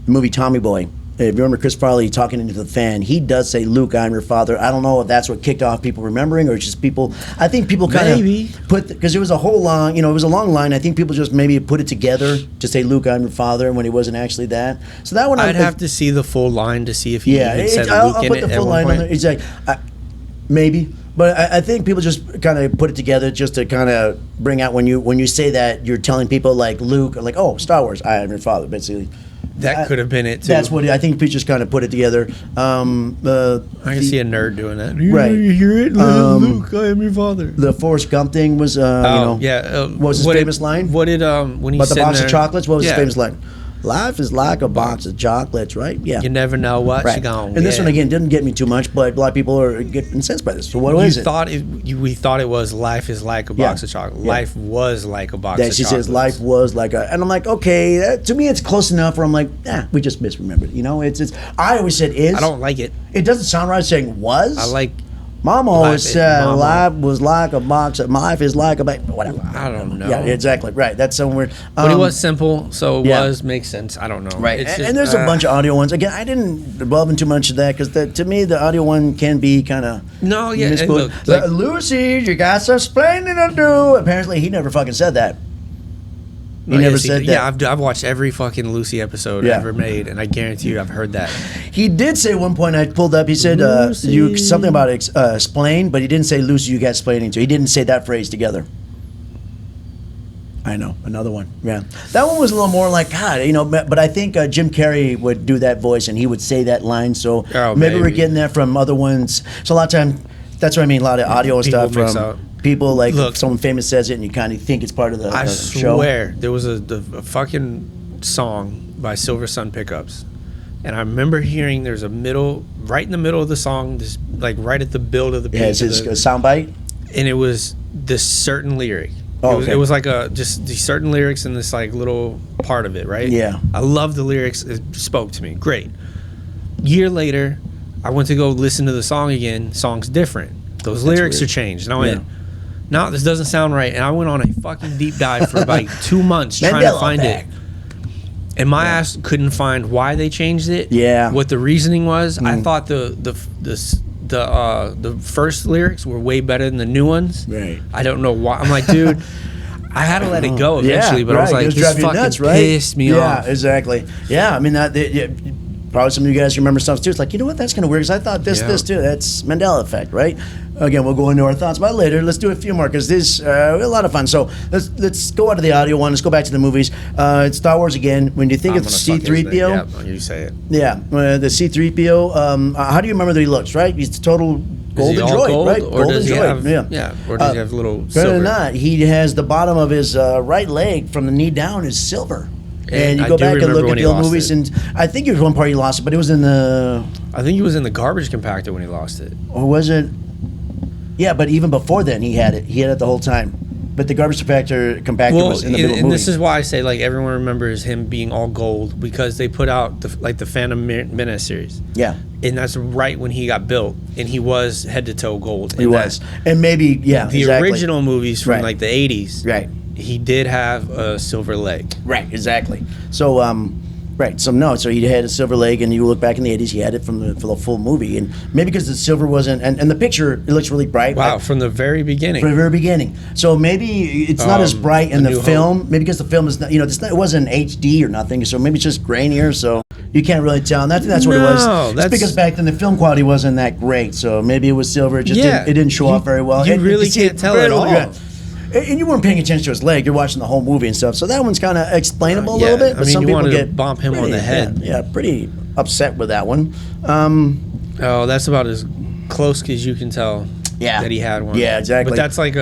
movie Tommy Boy. If you remember Chris Farley talking into the fan, he does say, Luke, I'm your father. I don't know if that's what kicked off people remembering or just people. I think people kind Maybe. of put, because it was a whole long, it was a long line. I think people just maybe put it together to say, Luke, I'm your father, when he wasn't actually that. So that one, I'd have to see the full line to see if he even said Luke I'll in put it the at full one line on point. there. Exactly. Maybe. But I think people just kind of put it together just to kind of bring out when you say that, you're telling people like Luke, like, oh, Star Wars, I am your father, basically. That could have been it too. That's what I think. People just kind of put it together. I can see a nerd doing that. Right. You hear it, Luke? I am your father. The Forrest Gump thing was, Yeah. what was his famous line? What did when he About the said box there, of chocolates. What was his Yeah. famous line? Life is like a box of chocolates, right? Yeah. You never know what Right. you're going. And this one again didn't get me too much, but a lot of people are getting incensed by this. So what is it? We thought it was life is like a box of chocolate. Yeah. Life was like a box That of she chocolates. says life was like a, and I'm like, okay, to me it's close enough where I'm like, we just misremembered. It's. I always said is. I don't like it. It doesn't sound right saying was. I like. Mama always said Mama. life was like a box. Life is like a whatever. I don't know. Yeah, exactly. Right. That's somewhere. But it was simple, so it yeah. makes sense. I don't know. Right. It's And there's a bunch of audio ones. Again, I didn't delve into much of that because to me the audio one can be kind of No, yeah. And look, Lucy, you got some explaining to do. Apparently, he never fucking said that. He never said that. Yeah, I've watched every fucking Lucy episode Yeah. ever made, and I guarantee you, I've heard that. He did say at one point, I pulled up, he said you something about explain, but he didn't say Lucy, you got explaining to. He didn't say that phrase together. I know, another one. Yeah. That one was a little more like, God, but I think Jim Carrey would do that voice and he would say that line. So maybe we're getting that from other ones. So a lot of time, that's what I mean, a lot of audio People stuff mix from up. people, like Look, if someone famous says it and you kind of think it's part of the I show. swear there was a fucking song by Silver Sun Pickups, and I remember hearing there's right in the middle of the song, this like right at the build of the beat, Yeah, it's his soundbite. and it was this certain lyric. Oh, it was like just these certain lyrics in this like little part of it, right? Yeah. I love the lyrics. It spoke to me. Great. Year later, I went to go listen to the song again. Song's different. Those lyrics weird. are changed. And I went, no, this doesn't sound right. And I went on a fucking deep dive for like 2 months trying to Mandela find Effect. it. And my ass couldn't find why they changed it. Yeah. What the reasoning was. I thought the first lyrics were way better than the new ones. Right. I don't know why. I'm like, dude, I had to let it go eventually, but I was like, It this drive you fucking nuts, right? pissed me off. Yeah, exactly. Yeah, I mean, probably some of you guys remember stuff too. It's like, you know what, that's kind of weird because I thought this too. That's Mandela Effect, right? Again, we'll go into our thoughts about it later. Let's do a few more because this a lot of fun. So let's go out of the audio one. Let's go back to the movies. It's Star Wars again. When you think I'm of gonna fuck his name. C-3PO, Yeah, you say it. yeah, the C-3PO. How do you remember that he looks? Right, he's the total golden Is he all droid, gold, right? or Golden does he droid. have? Or does he have little Better silver? than not, he has the bottom of his right leg from the knee down is silver. And you I go do back and remember look when at he the old lost movies, it. and I think it was one part he lost it, but it was in the, I think he was in the garbage compactor when he lost it. or was it? Yeah, but even before then, he had it. He had it the whole time. But the garbage compactor was in the middle of the and movie. this is why I say like everyone remembers him being all gold because they put out the Phantom Menace series. Yeah, And that's right when he got built, and he was head to toe gold. he was, and maybe The exactly. original movies from Right. like the 80s, Right. he did have a silver leg. Right, exactly. So, right, so he had a silver leg, and you look back in the '80s, he had it for the full movie, and maybe because the silver wasn't, and the picture it looks really bright. Wow, like, from the very beginning. from the very beginning. So maybe it's not as bright in A the New film. Hope. Maybe because the film is not, it wasn't HD or nothing. So maybe it's just grainier. So you can't really tell. And I think that's what it was. No, It's that's- because back then the film quality wasn't that great. So maybe it was silver. It just didn't show off very well. You And really see can't it tell very at little, all. yeah. And you weren't paying attention to his leg. You're watching the whole movie and stuff. So that one's kind of explainable a Yeah, little bit. I But mean, some you people wanted to get bump him on the head. Yeah, pretty upset with that one. Oh, that's about as close as you can tell Yeah. that he had one. Yeah, exactly. But that's like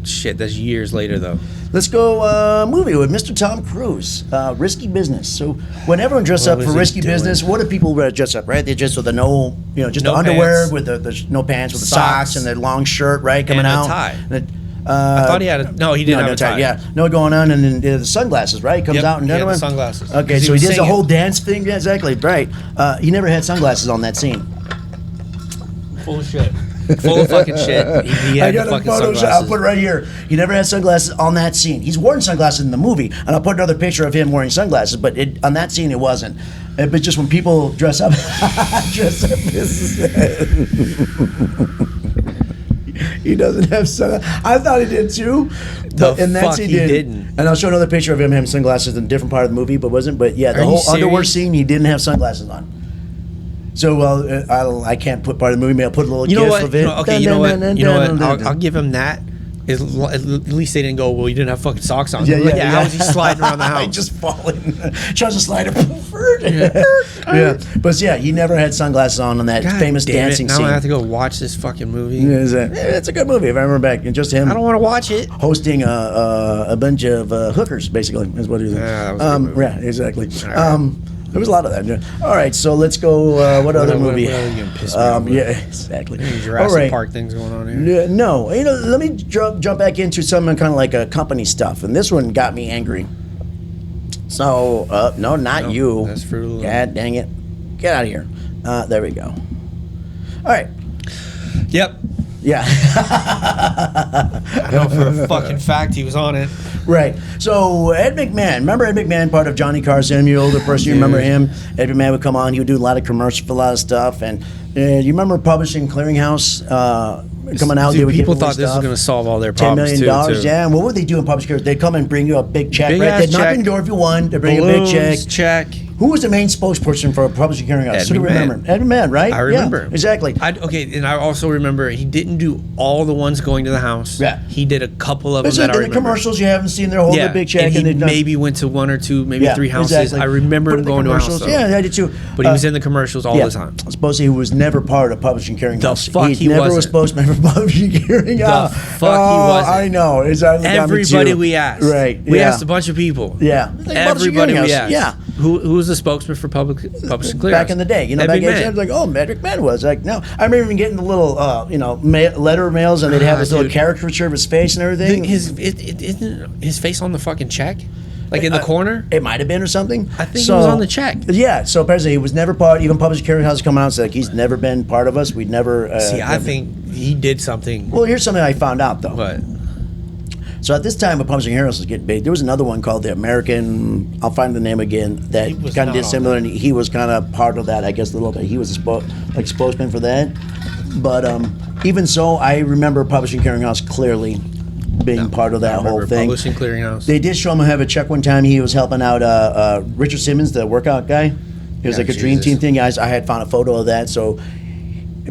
shit, that's years later though. Let's go movie with Mr. Tom Cruise, Risky Business. So when everyone dressed What up was for he Risky doing? Business, what do people dress up, right? They dress with the just No the underwear pants. with the no pants, with the socks Socks. and the long shirt, right, coming And a out. tie. And I thought he had a no. He didn't have no a tie. Yeah, no going on, and then the sunglasses, right? He comes Yep, out and he had the everyone- sunglasses. Okay, 'Cause he so he was does a singing. whole dance thing. Yeah, exactly, right. He never had sunglasses on that scene. Full of shit. Full of fucking shit. He I had got the a fucking photo. I'll sunglasses. put it right here. He never had sunglasses on that scene. He's wearing sunglasses in the movie, and I'll put another picture of him wearing sunglasses. But on that scene, it wasn't. But just when people dress up, he doesn't have sunglasses. I thought he did too. But in that fuck scene, he didn't. And I'll show another picture of him having sunglasses in a different part of the movie, but wasn't. But yeah, the Are you whole underwear serious? scene, he didn't have sunglasses on. So I can't put part of the movie. I'll put a little You know gif what? of it. You know what? I'll give him that. At least they didn't go, well, you didn't have fucking socks on. Yeah. How was he sliding around the house? He just falling, tries to slide yeah, but yeah, he never had sunglasses on that God famous damn dancing Now scene. I have to go watch this fucking movie. It's a good movie. If I remember back, and just him I don't want to watch it. hosting a bunch of hookers, basically, is what he was. Yeah, that was a good movie. Yeah, exactly. right. There was a lot of that. Yeah. All right, so let's go. What other movie? What are you gonna piss me off with? Yeah, exactly. Any All Jurassic right. Park things going on here. No, let me jump back into something kind of like a company stuff, and this one got me angry. So, no, not No, you. that's Fruit of the Loom. God dang it! Get out of here. There we go. All right. Yep. Yeah. I know for a fucking fact he was on it. Right. So Ed McMahon, remember Ed McMahon, part of Johnny Carson, the older person, you remember him? Ed McMahon would come on, he would do a lot of commercials for a lot of stuff. And you remember Publishing Clearinghouse coming out? Dude, they would give people away thought this was stuff. going to solve all their $10 problems million, too. yeah. And what would they do in Publishing Clearinghouse? They'd come and bring you a big check, Big right? ass They'd knock check. on your door if you won. They'd bring you a big Balloons, check. check. Who was the main spokesperson for Publishing Clearinghouse? Ed Who do you McMahon. remember? Ed McMahon, right? I remember. Yeah, exactly. Okay, and I also remember he didn't do all the ones going to the house. Yeah. He did a couple of them It's that like I in the remember. commercials you haven't seen, they're holding a big check. and he they've done- maybe went to one or two, maybe three houses. exactly. I remember But him in the going to a house. commercials, Though. yeah, I did too. But he was in the commercials all the time. Supposedly he was never part of Publishing Clearinghouse. The fuck he never was wasn't. spokesman for Publishing Clearinghouse. The fuck he wasn't. I know. Exactly. Everybody we asked. Right. We yeah. asked a bunch of people. Yeah. Publishing Everybody we Clearinghouse, asked. Yeah. Who was the spokesman for Publishing Clearinghouse? Back in the day, Ed back in the McMahon. day, I was like, oh, Ed McMahon was like, no. I remember even getting the little, letter mails, and they'd have this little Dude. caricature of his face and everything. Isn't his face on the fucking check? Like in the corner? It might have been or something. I think he was on the check. Yeah, so apparently he was never part. Even Publishing Clearinghouse coming out and said like, he's never been part of us. We'd never. See, I never- think he did something. Well, here's something I found out though. But So at this time, when Publishing Clearinghouse was getting big, there was another one called the American. I'll find the name again. That He was kind of not did on similar, and he was kind of part of that. I guess a little bit. He was a spokesman for that. But even so, I remember Publishing Clearinghouse clearly being part of that I whole remember thing. Publishing Clearinghouse. They did show him have a check one time. He was helping out Richard Simmons, the workout guy. It was Yeah, like a dream Jesus. team thing. I had found a photo of that. So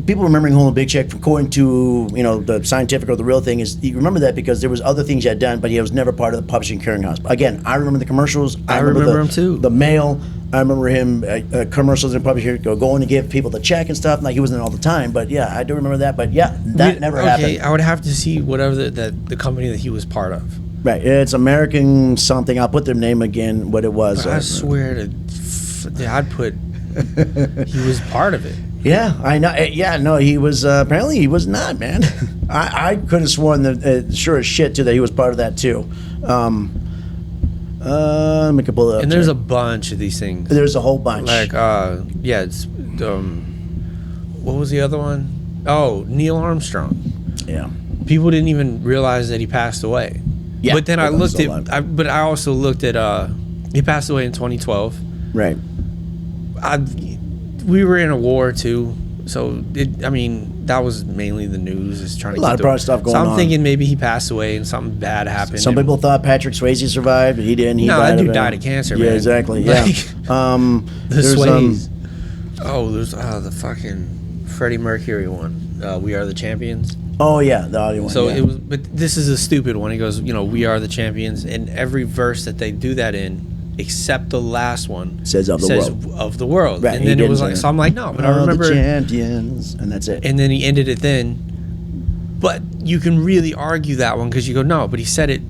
people remembering holding a big check, according to the scientific or the real thing, is you remember that because there was other things he had done, but he was never part of the Publishing Clearinghouse. Again, I remember the commercials. I remember him too. The mail. I remember him commercials in Publishing going to give people the check and stuff. Like he wasn't there all the time, but yeah, I do remember that. But yeah, that never happened. I would have to see whatever the company that he was part of. Right, it's American something. I'll put their name again. What it was. But I swear I'd put he was part of it. Yeah, I know. Yeah, no, he was. Apparently, he was not, man. I could have sworn that, sure as shit, too, that he was part of that too. Let me pull it up. And there's a bunch of these things. There's a whole bunch. Like it's what was the other one? Oh, Neil Armstrong. Yeah. People didn't even realize that he passed away. Yeah, But then I that was looked so long. at but I also looked at he passed away in 2012. Right. We were in a war too, so that was mainly the news is trying to A lot keep of broad stuff going So I'm on. thinking maybe he passed away and something bad happened. Some and- people thought Patrick Swayze survived, but he didn't. He No, died that dude of died of cancer, Yeah, man. exactly. Yeah. Like, the the Sways. There's the fucking Freddie Mercury one. We Are the Champions. Oh yeah, the audio one. So yeah. it was, but this is a stupid one. He goes, we are the champions, and every verse that they do that in, except the last one, Says of the world. of the world. Right, And he then it didn't was say like, that. so I'm like, no, but I Oh, remember, the champions, and that's it. and then he ended it then. But you can really argue that one because you go, no, but he said it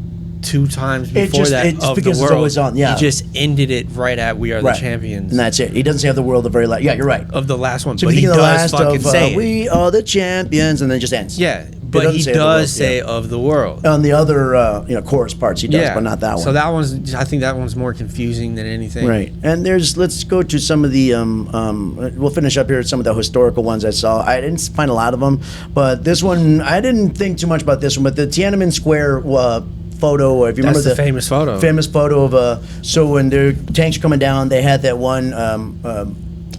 2 times before it's of because the it's world. always on, yeah. He just ended it right at "We Are the Champions," and that's it. He doesn't say of the world the very last. Yeah, you're right. of the last one, So but if he you think of the does last fucking say it. "We are the champions," and then it just ends. Yeah, but doesn't he say of the world, does say "of the world." On the other, chorus parts, he does, but not that one. So that one's. I think that one's more confusing than anything. Right, and let's go to some of the, we'll finish up here with some of the historical ones I saw. I didn't find a lot of them, but this one, I didn't think too much about this one, but the Tiananmen Square photo, if you remember the famous photo. Famous photo of, so when the tanks coming down, they had that one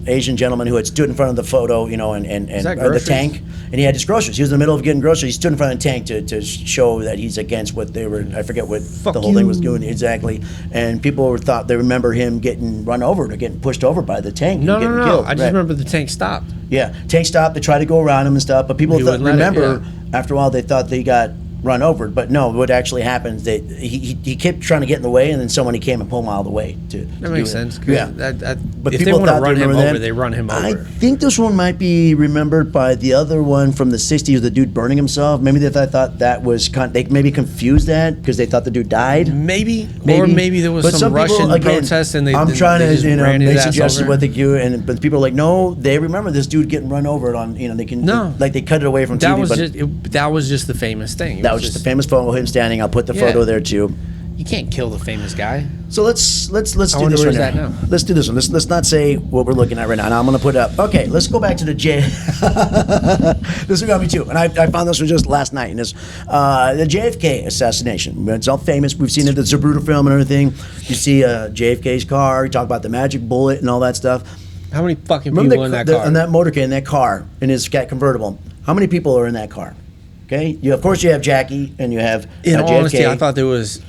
Asian gentleman who had stood in front of the photo, and the tank, and he had his groceries. He was in the middle of getting groceries. He stood in front of the tank to show that he's against what they were. I forget what the whole thing was doing exactly. And people thought they remember him getting run over or getting pushed over by the tank. No, and getting no. killed. I just remember the tank stopped. Yeah, tank stopped. They tried to go around him and stuff, but people remember after a while they thought they got run over, but no, what actually happened is that he kept trying to get in the way, and then somebody came and pulled him out of the way. That makes sense. Yeah, but if they want to run him over, they run him over. I think this one might be remembered by the other one from the '60s, the dude burning himself. Maybe they thought that was they maybe confused that because they thought the dude died. Maybe. Or maybe there was some Russian protest, and I'm trying to make suggested what they do, but people are like, no, they remember this dude getting run over on. They can they cut it away from TV. That was just the famous thing. That was just the famous photo of him standing. I'll put the photo there too. You can't kill the famous guy. So let's do this one now. Let's do this one. Let's not say what we're looking at right now. Now I'm going to put it up. Okay, let's go back to the This one got me too, and I found this one just last night. And this the JFK assassination. It's all famous. We've seen it. It's a brutal film and everything. You see JFK's car. You talk about the magic bullet and all that stuff. How many fucking people in that car? In that motorcade, in that car, in his cat convertible. How many people are in that car? Okay, of course you have Jackie and you have in all JFK. honesty, I thought there was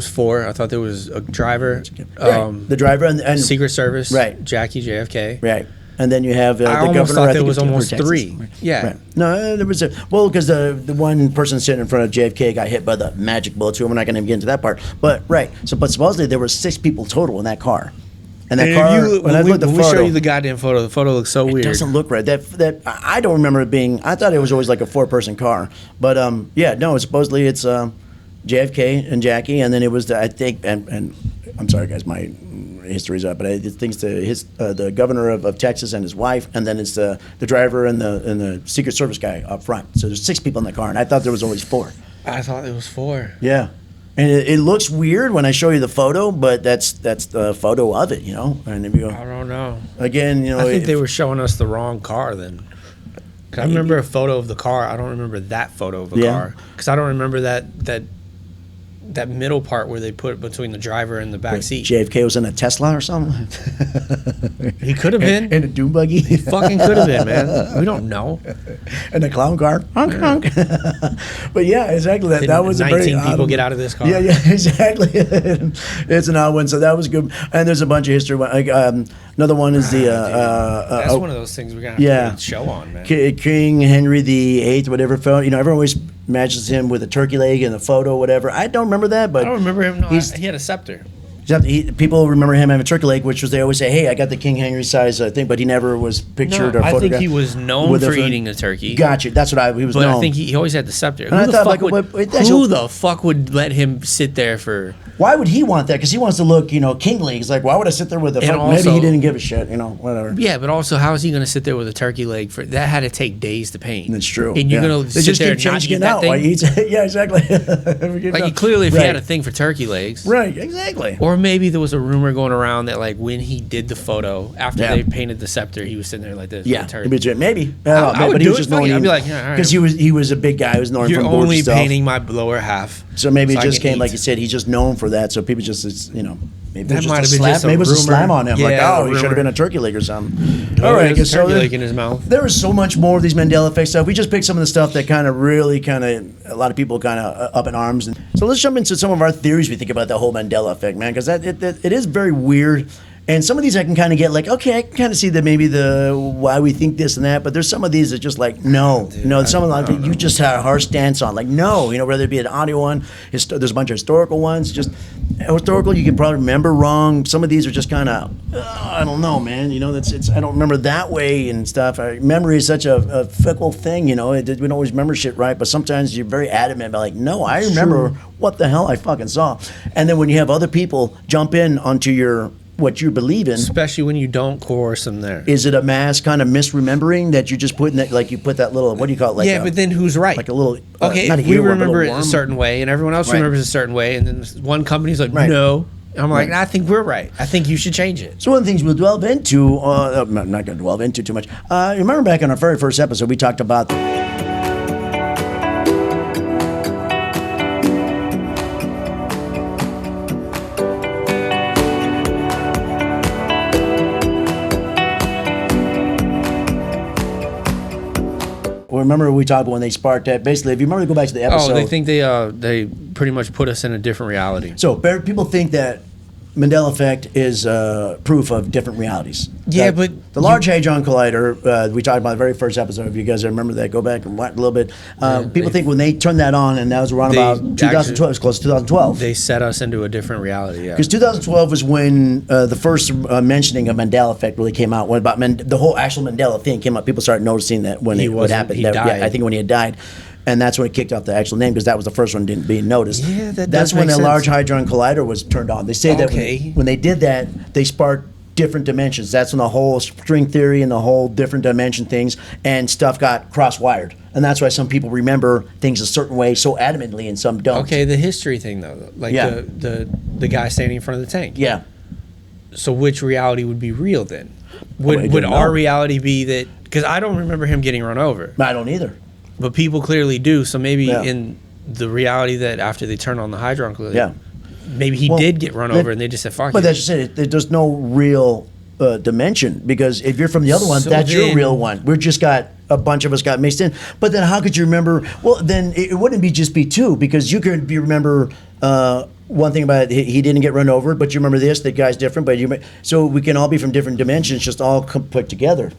4. I thought there was a driver, the driver and Secret Service, right? Jackie, JFK, right. And then you have the I governor. Thought there was almost 3. Yeah. Right. No, there was because the one person sitting in front of JFK got hit by the magic bullet. So we're not going to get into that part. But but supposedly there were 6 people total in that car. And that car, when we show you the goddamn photo, the photo looks so weird. It doesn't look right. That I don't remember it being. I thought it was always like a 4-person car. But supposedly it's JFK and Jackie, and then it was I think and I'm sorry guys, my history's up, but I think it's the governor of Texas and his wife, and then it's the driver and the Secret Service guy up front. So there's 6 people in the car, and I thought there was always 4. I thought it was 4. Yeah. And it looks weird when I show you the photo, but that's the photo of it, And if you go, I don't know. Again, I think they were showing us the wrong car then. Cause I remember a photo of the car. I don't remember that photo of the car. Because I don't remember that middle part where they put between the driver and the back seat. JFK was in a Tesla or something? He could have been. In a dune buggy? He fucking could have been, man. We don't know. In a clown car? Honk, honk. But yeah, exactly. That was 19 people get out of this car. Yeah, exactly. It's an odd one, so that was good. And there's a bunch of history. Another one is the... that's one of those things we're going to have to show on, man. King Henry VIII, whatever. Everyone always imagines him with a turkey leg in the photo, whatever. I don't remember that, but I don't remember him. No, he had a scepter. People remember him having a turkey leg, which was they always say, "Hey, I got the King Henry size thing," but he never was pictured or photographed. I think he was known for eating a turkey. Gotcha. That's what he was known. But I think he always had the scepter. Who the fuck would let him sit there for? Why would he want that? Because he wants to look, kingly. He's like, why would I sit there with a? Maybe he didn't give a shit, whatever. Yeah, but also, how is he going to sit there with a turkey leg for? That had to take days to paint. That's true. And you're going to sit there and not eat that thing. Yeah, exactly. Like clearly, if he had a thing for turkey legs, right? Exactly. Or maybe there was a rumor going around that like when he did the photo after they painted the scepter, he was sitting there like this. Yeah, maybe. I would do it. I'd be like, yeah, all right. Because he was a big guy. He was known You're from only painting my lower half. So maybe it just came like you said. He's just known for that. So people just maybe that might have been just maybe it was a slam on him. Yeah, he should have been a turkey leg or something. All right, so turkey leg in his mouth. There was so much more of these Mandela Effect stuff. We just picked some of the stuff that a lot of people up in arms. And so let's jump into some of our theories we think about the whole Mandela Effect, man, because it is very weird. And some of these I can kind of get like, okay, I can kind of see that maybe why we think this and that, but there's some of these that just like, no, some of them you just had a harsh stance on, like, no, whether it be an audio one, there's a bunch of historical ones, just historical, you can probably remember wrong. Some of these are just kind of, I don't know, man, I don't remember that way and stuff. Memory is such a fickle thing, we don't always remember shit right, but sometimes you're very adamant about like, no, I remember what the hell I fucking saw. And then when you have other people jump in onto what you believe in, especially when you don't coerce them there. Is it a mass kind of misremembering that you're just putting that, like you put that little, what do you call it? Like but then who's right? Like a little, okay, not if a we earworm, remember but it a certain way and everyone else remembers a certain way, and then one company's like, Right. no. And I'm like, I think we're right. I think you should change it. So one of the things we'll delve into, I'm not going to delve into too much. Remember back on our very first episode, we talked about remember we talked about when they sparked that. Basically, if you remember, go back to the episode. Oh, they think they pretty much put us in a different reality. So people think that Mandela Effect is proof of different realities. Yeah, but the Large Hadron Collider, we talked about the very first episode. If you guys remember that, go back and watch a little bit. People think when they turned that on, and that was around about 2012, it was close to 2012. They set us into a different reality, yeah. Because 2012 was when the first mentioning of Mandela Effect really came out. When about the whole actual Mandela thing came up, people started noticing that when it happened. He died. Yeah, I think when he had died. And that's when it kicked off the actual name, because that was the first one being noticed. Yeah, that's when the Large Hadron Collider was turned on. They say that when they did that, they sparked different dimensions. That's when the whole string theory and the whole different dimension things and stuff got cross-wired. And that's why some people remember things a certain way so adamantly and some don't. Okay, the history thing, though. Like the guy standing in front of the tank. Yeah. So which reality would be real then? Would our reality be that... Because I don't remember him getting run over. I don't either. But people clearly do. So maybe in the reality that after they turn on the Hadron Collider, maybe he did get run over and they just said, fuck it. But that's just it. There's no real dimension, because if you're from the other one, that's your real one. We've just got a bunch of us got mixed in. But then how could you remember? Well, then it wouldn't just be two, because you could remember one thing about it, he didn't get run over, but you remember this, that guy's different. But so we can all be from different dimensions, just all put together.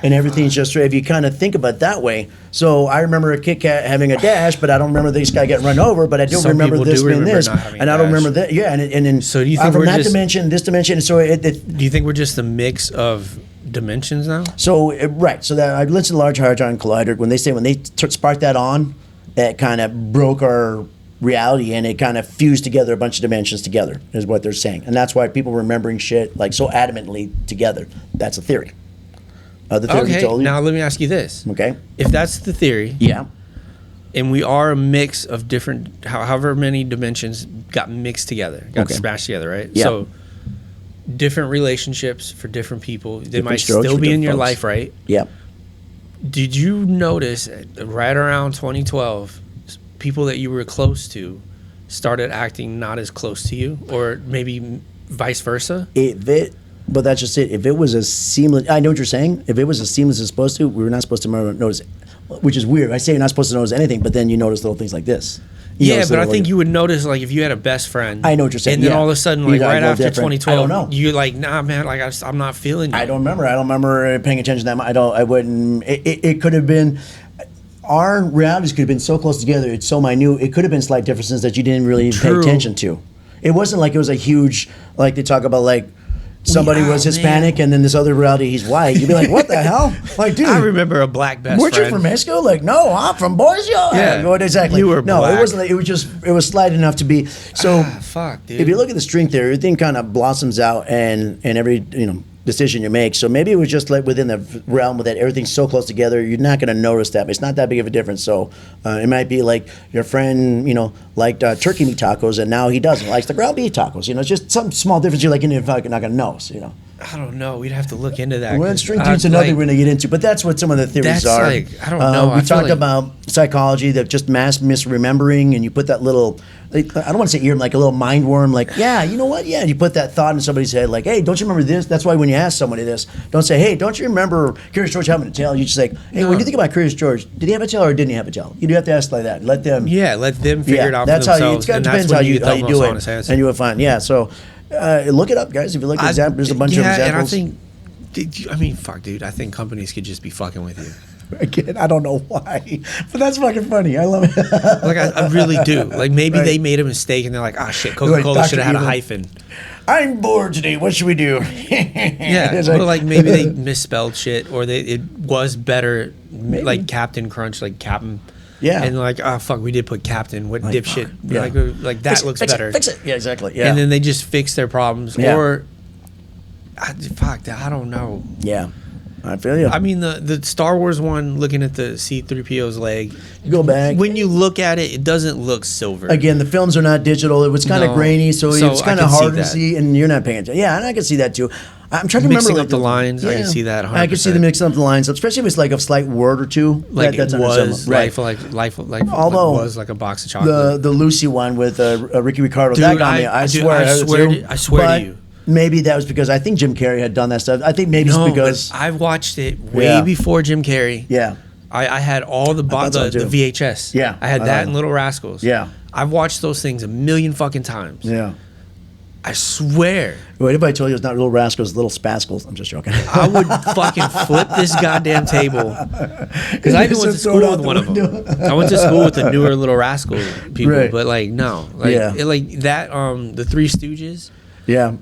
And everything's just, if you kind of think about it that way. So I remember a Kit Kat having a dash, but I don't remember this guy getting run over, but I do remember this being this. And I don't remember that. Yeah, and then so do you think from that dimension, this dimension. So do you think we're just a mix of dimensions now? So, right. So that I listened to Large Hadron Collider. When they sparked that on, that kind of broke our reality, and it kind of fused together a bunch of dimensions together, is what they're saying. And that's why people remembering shit like so adamantly together. That's a theory. Okay, now let me ask you this. Okay. If that's the theory, yeah, and we are a mix of different, however many dimensions got mixed together, smashed together, right? Yeah. So different relationships for different people. They might still be in your life, right? Yeah. Did you notice right around 2012, people that you were close to started acting not as close to you, or maybe vice versa? But that's just it. If it was as seamless, I know what you're saying. If it was as seamless as supposed to, we were not supposed to notice, which is weird. I say you're not supposed to notice anything, but then you notice little things like this. But I think you would notice, like, if you had a best friend. I know what you're saying. And then all of a sudden, like, right after different. 2012, you're like, nah, man, like, I'm not feeling you. I don't remember paying attention to that. I wouldn't. It could have been. Our realities could have been so close together. It's so minute. It could have been slight differences that you didn't really pay attention to. It wasn't like it was a huge, like they talk about, like, somebody was Hispanic, and then this other reality, he's white. You'd be like, what the hell? Like, dude. I remember a black best weren't friend. you from Mexico? Like, no, I'm from Boise. Yeah. What exactly? You were black. It wasn't like, it was slight enough to be. So, fuck, dude. If you look at the string theory, everything kind of blossoms out and every, decision you make. So maybe it was just like within the realm of that everything's so close together, you're not going to notice that. But it's not that big of a difference. So it might be like your friend, liked turkey meat tacos, and now he doesn't. Likes the ground beef tacos. It's just some small difference you're like, you're not going to notice, I don't know. We'd have to look into that. Well, string theory's another we're going to get into, but that's what some of the theories are. I don't know. We talked about psychology, that just mass misremembering, and you put that little, I don't want to say ear, like a little mind worm, like, yeah, you know what? Yeah, you put that thought in somebody's head, like, hey, don't you remember this? That's why when you ask somebody this, don't say, hey, don't you remember Curious George having a tail? You just say, hey, when you think about Curious George, did he have a tail or didn't he have a tail? You do have to ask like that. Let them figure it out for that's themselves. It depends how you do it. And you will find, so Look it up, guys. If you look at examples, there's a bunch of examples. And I think, fuck, dude. I think companies could just be fucking with you. Again, I don't know why, but that's fucking funny. I love it. Like, I really do. Like, maybe they made a mistake and they're like, shit, Coca-Cola Like should have had a Evil. hyphen. I'm bored today. What should we do? Yeah, It's or like maybe they misspelled shit, or it was better, Maybe. like Captain Crunch, like Captain. Yeah. And like, fuck, we did put Captain. What Like, dipshit? fuck, yeah. Like that looks fix better. Fix it. Yeah, exactly. Yeah. And then they just fix their problems, Yeah. or fuck, I don't know. yeah. I feel you. I mean, the Star Wars one, looking at the C-3PO's leg, You go back. when you look at it, it doesn't look silver. Again, the films are not digital. It was kind of No. grainy, so So it's I kind can of see hard to that. see, and you're not paying attention. Yeah, and I can see that too. I'm trying to Mixing remember up the lines, I can see that I can see the 100%. mixing up the lines, especially if it's like a slight word or two. Like that's it understandable. was, right. like Although, was like a box of chocolate. The Lucy one with Ricky Ricardo, Dude, that got me. I I swear but to you. Maybe that was because I think Jim Carrey had done that stuff. I think maybe No, it's because but I've watched it way Yeah. before Jim Carrey. yeah, I had all the thought so, too. VHS. Yeah. I had that and Little Rascals. Yeah. I've watched those things a million fucking times. yeah. I swear. Well, anybody told you it's not Little Rascals, Little Spaskals? I'm just joking. I would fucking flip this goddamn table. Because I even went to school with one of them. I went to school with the newer Little Rascal people. Right. But like, no. Like, Yeah. like that, the Three Stooges. Yeah.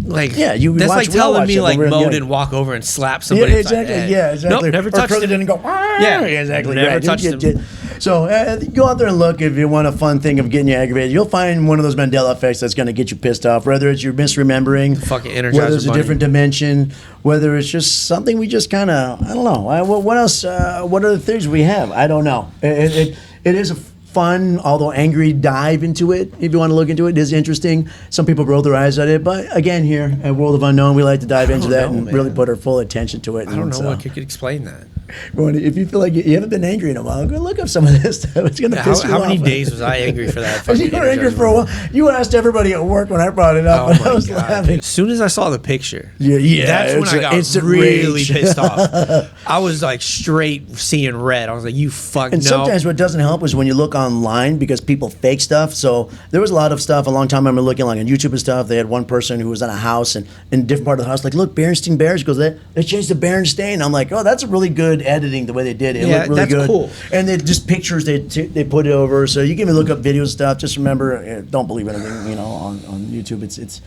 Like, Yeah, you that's watch- like we all telling watch me it like when we were Mo young. didn't walk over and slap somebody. Yeah, upside exactly. the head. Yeah, exactly. Nope, never Or touched Curly him. didn't go. Yeah, exactly. never right. touched him. So go out there and look if you want a fun thing of getting you aggravated. You'll find one of those Mandela effects that's going to get you pissed off. Whether it's you're misremembering, Fucking Energizer whether it's a Bunny. different dimension, whether it's just something we just kind of I don't know. What else? What other things we have? I don't know. It is a fun, although angry dive into it. If you want to look into it, it is interesting. Some people roll their eyes at it, but again, here at World of Unknown, we like to dive into that know, and man. really put our full attention to it. I don't And know so- what could explain that. Well, if you feel like you haven't been angry in a while, go look up some of this stuff. It's going to piss you How off. many days was I angry for that? You were angry for a while. You asked everybody at work when I brought it up, Oh and I my was God. laughing. As soon as I saw the picture, Yeah, that's when it's I a got instant really rage. pissed off. I was like straight seeing red. I was like, "You fuck And no!" sometimes what doesn't help is when you look online because people fake stuff. So there was a lot of stuff a long time. I remember looking like on YouTube and stuff. They had one person who was in a house and in a different part of the house, like, look, Berenstain Bears. Goes, they changed the Berenstain. I'm like, oh, that's a really good editing the way they did it. It Yeah, looked really that's good. cool. And they just pictures they put it over. So you can even look up videos and stuff. Just remember, don't believe anything on YouTube. It's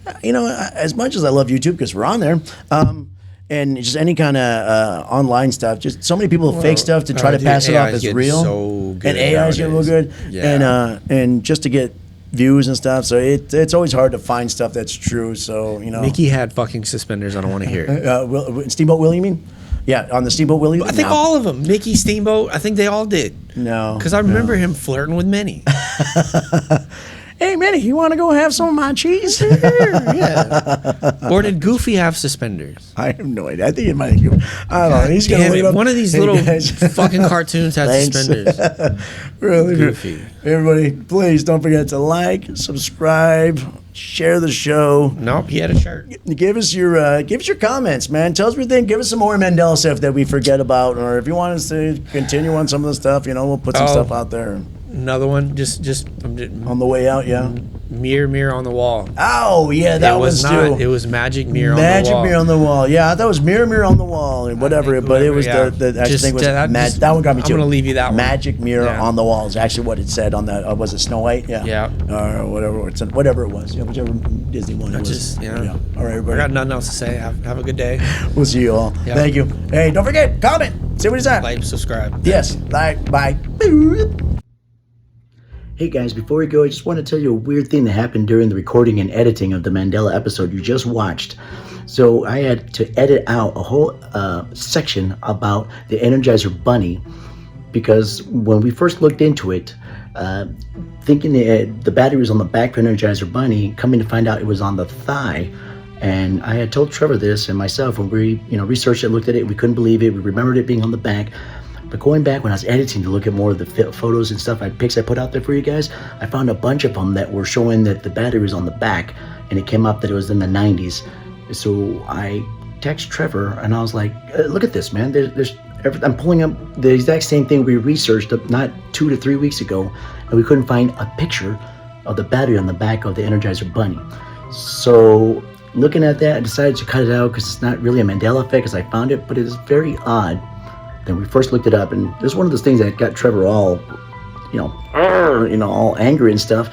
as much as I love YouTube because we're on there. And just any kind of online stuff. Just so many people fake stuff to try to dude, pass it off AI is as getting real. so good and AI is getting real nowadays. good. Yeah. And just to get views and stuff. So it's always hard to find stuff that's true. So Mickey had fucking suspenders. I don't want to hear it. Steamboat Willie, you mean? Yeah, on the Steamboat Willie. I think all of them. Mickey, Steamboat. I think they all did. No, Because I remember him flirting with Minnie. Hey, Minnie, you want to go have some of my cheese? Yeah. Or did Goofy have suspenders? I have no idea. I think it might. I don't know. He's gonna Damn look it. it up. One of these Hey, little guys. fucking cartoons has Thanks. suspenders. Really Goofy. Everybody, please don't forget to like, subscribe, share the show. Nope, he had a shirt. Give us your comments, man. Tell us what you think. Give us some more Mandela stuff that we forget about, or if you want us to continue on some of the stuff, we'll put some stuff out there Another one, just on the way out. Yeah. mirror on the wall. Oh yeah, that It was was not. too. It was magic mirror Magic on the wall. mirror on the wall. Yeah, I thought it was mirror on the wall and whatever. think But it whoever- was yeah. the I Just, think it was that just- that one got me I'm too. gonna leave you that one. Magic mirror Yeah. on the wall is actually what it said on that. Was it Snow White? Yeah. Yeah. Or whatever it was. Yeah, whichever Disney one it was. Just, All right, I everybody. got nothing else to say. Have a good day. We'll see you all. Yeah. Thank you. Hey, don't forget, comment. See what he's at. Like, subscribe. Yes. Like. Bye. Hey guys, before we go, I just want to tell you a weird thing that happened during the recording and editing of the Mandela episode you just watched. So I had to edit out a whole section about the Energizer Bunny because when we first looked into it, thinking the battery was on the back of Energizer Bunny, coming to find out it was on the thigh. And I had told Trevor this and myself when we researched it, looked at it, we couldn't believe it. We remembered it being on the back. But going back when I was editing to look at more of the photos and stuff, pics I put out there for you guys, I found a bunch of them that were showing that the battery was on the back, and it came up that it was in the 90s. So I texted Trevor, and I was like, look at this, man. I'm pulling up the exact same thing we researched not 2 to 3 weeks ago, and we couldn't find a picture of the battery on the back of the Energizer Bunny. So looking at that, I decided to cut it out because it's not really a Mandela effect as I found it, but it is very odd. Then we first looked it up, and this is one of those things that got Trevor all, all angry and stuff,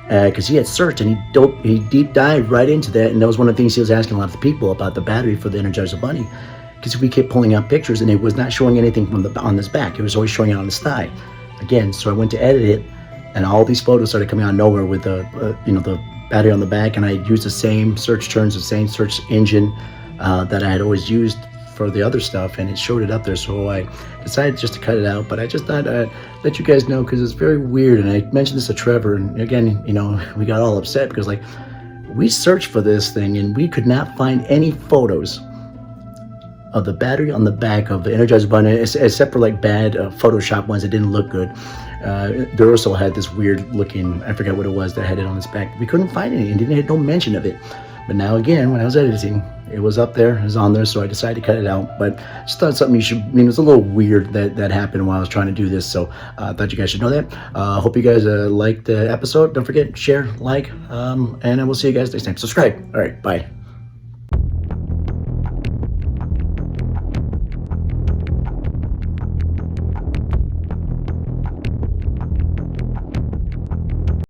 because he had searched and he deep dived right into that, and that was one of the things he was asking a lot of the people about the battery for the Energizer Bunny, because we kept pulling up pictures and it was not showing anything on this back. It was always showing it on his thigh. Again, so I went to edit it, and all these photos started coming out of nowhere with the battery on the back, and I used the same search terms, the same search engine that I had always used for the other stuff, and it showed it up there. So I decided just to cut it out, but I just thought I'd let you guys know because it's very weird. And I mentioned this to Trevor, and again, we got all upset because we searched for this thing and we could not find any photos of the battery on the back of the Energizer Bunny, except for bad Photoshop ones that didn't look good. Duracell had this weird looking, I forgot what it was, that had it on its back. We couldn't find any, and had no mention of it. But now again, when I was editing, it was up there, it was on there, so I decided to cut it out. But just thought something it's a little weird that happened while I was trying to do this, so I thought you guys should know that. Hope you guys liked the episode. Don't forget, share, like, and I will see you guys next time. Subscribe. All right, bye.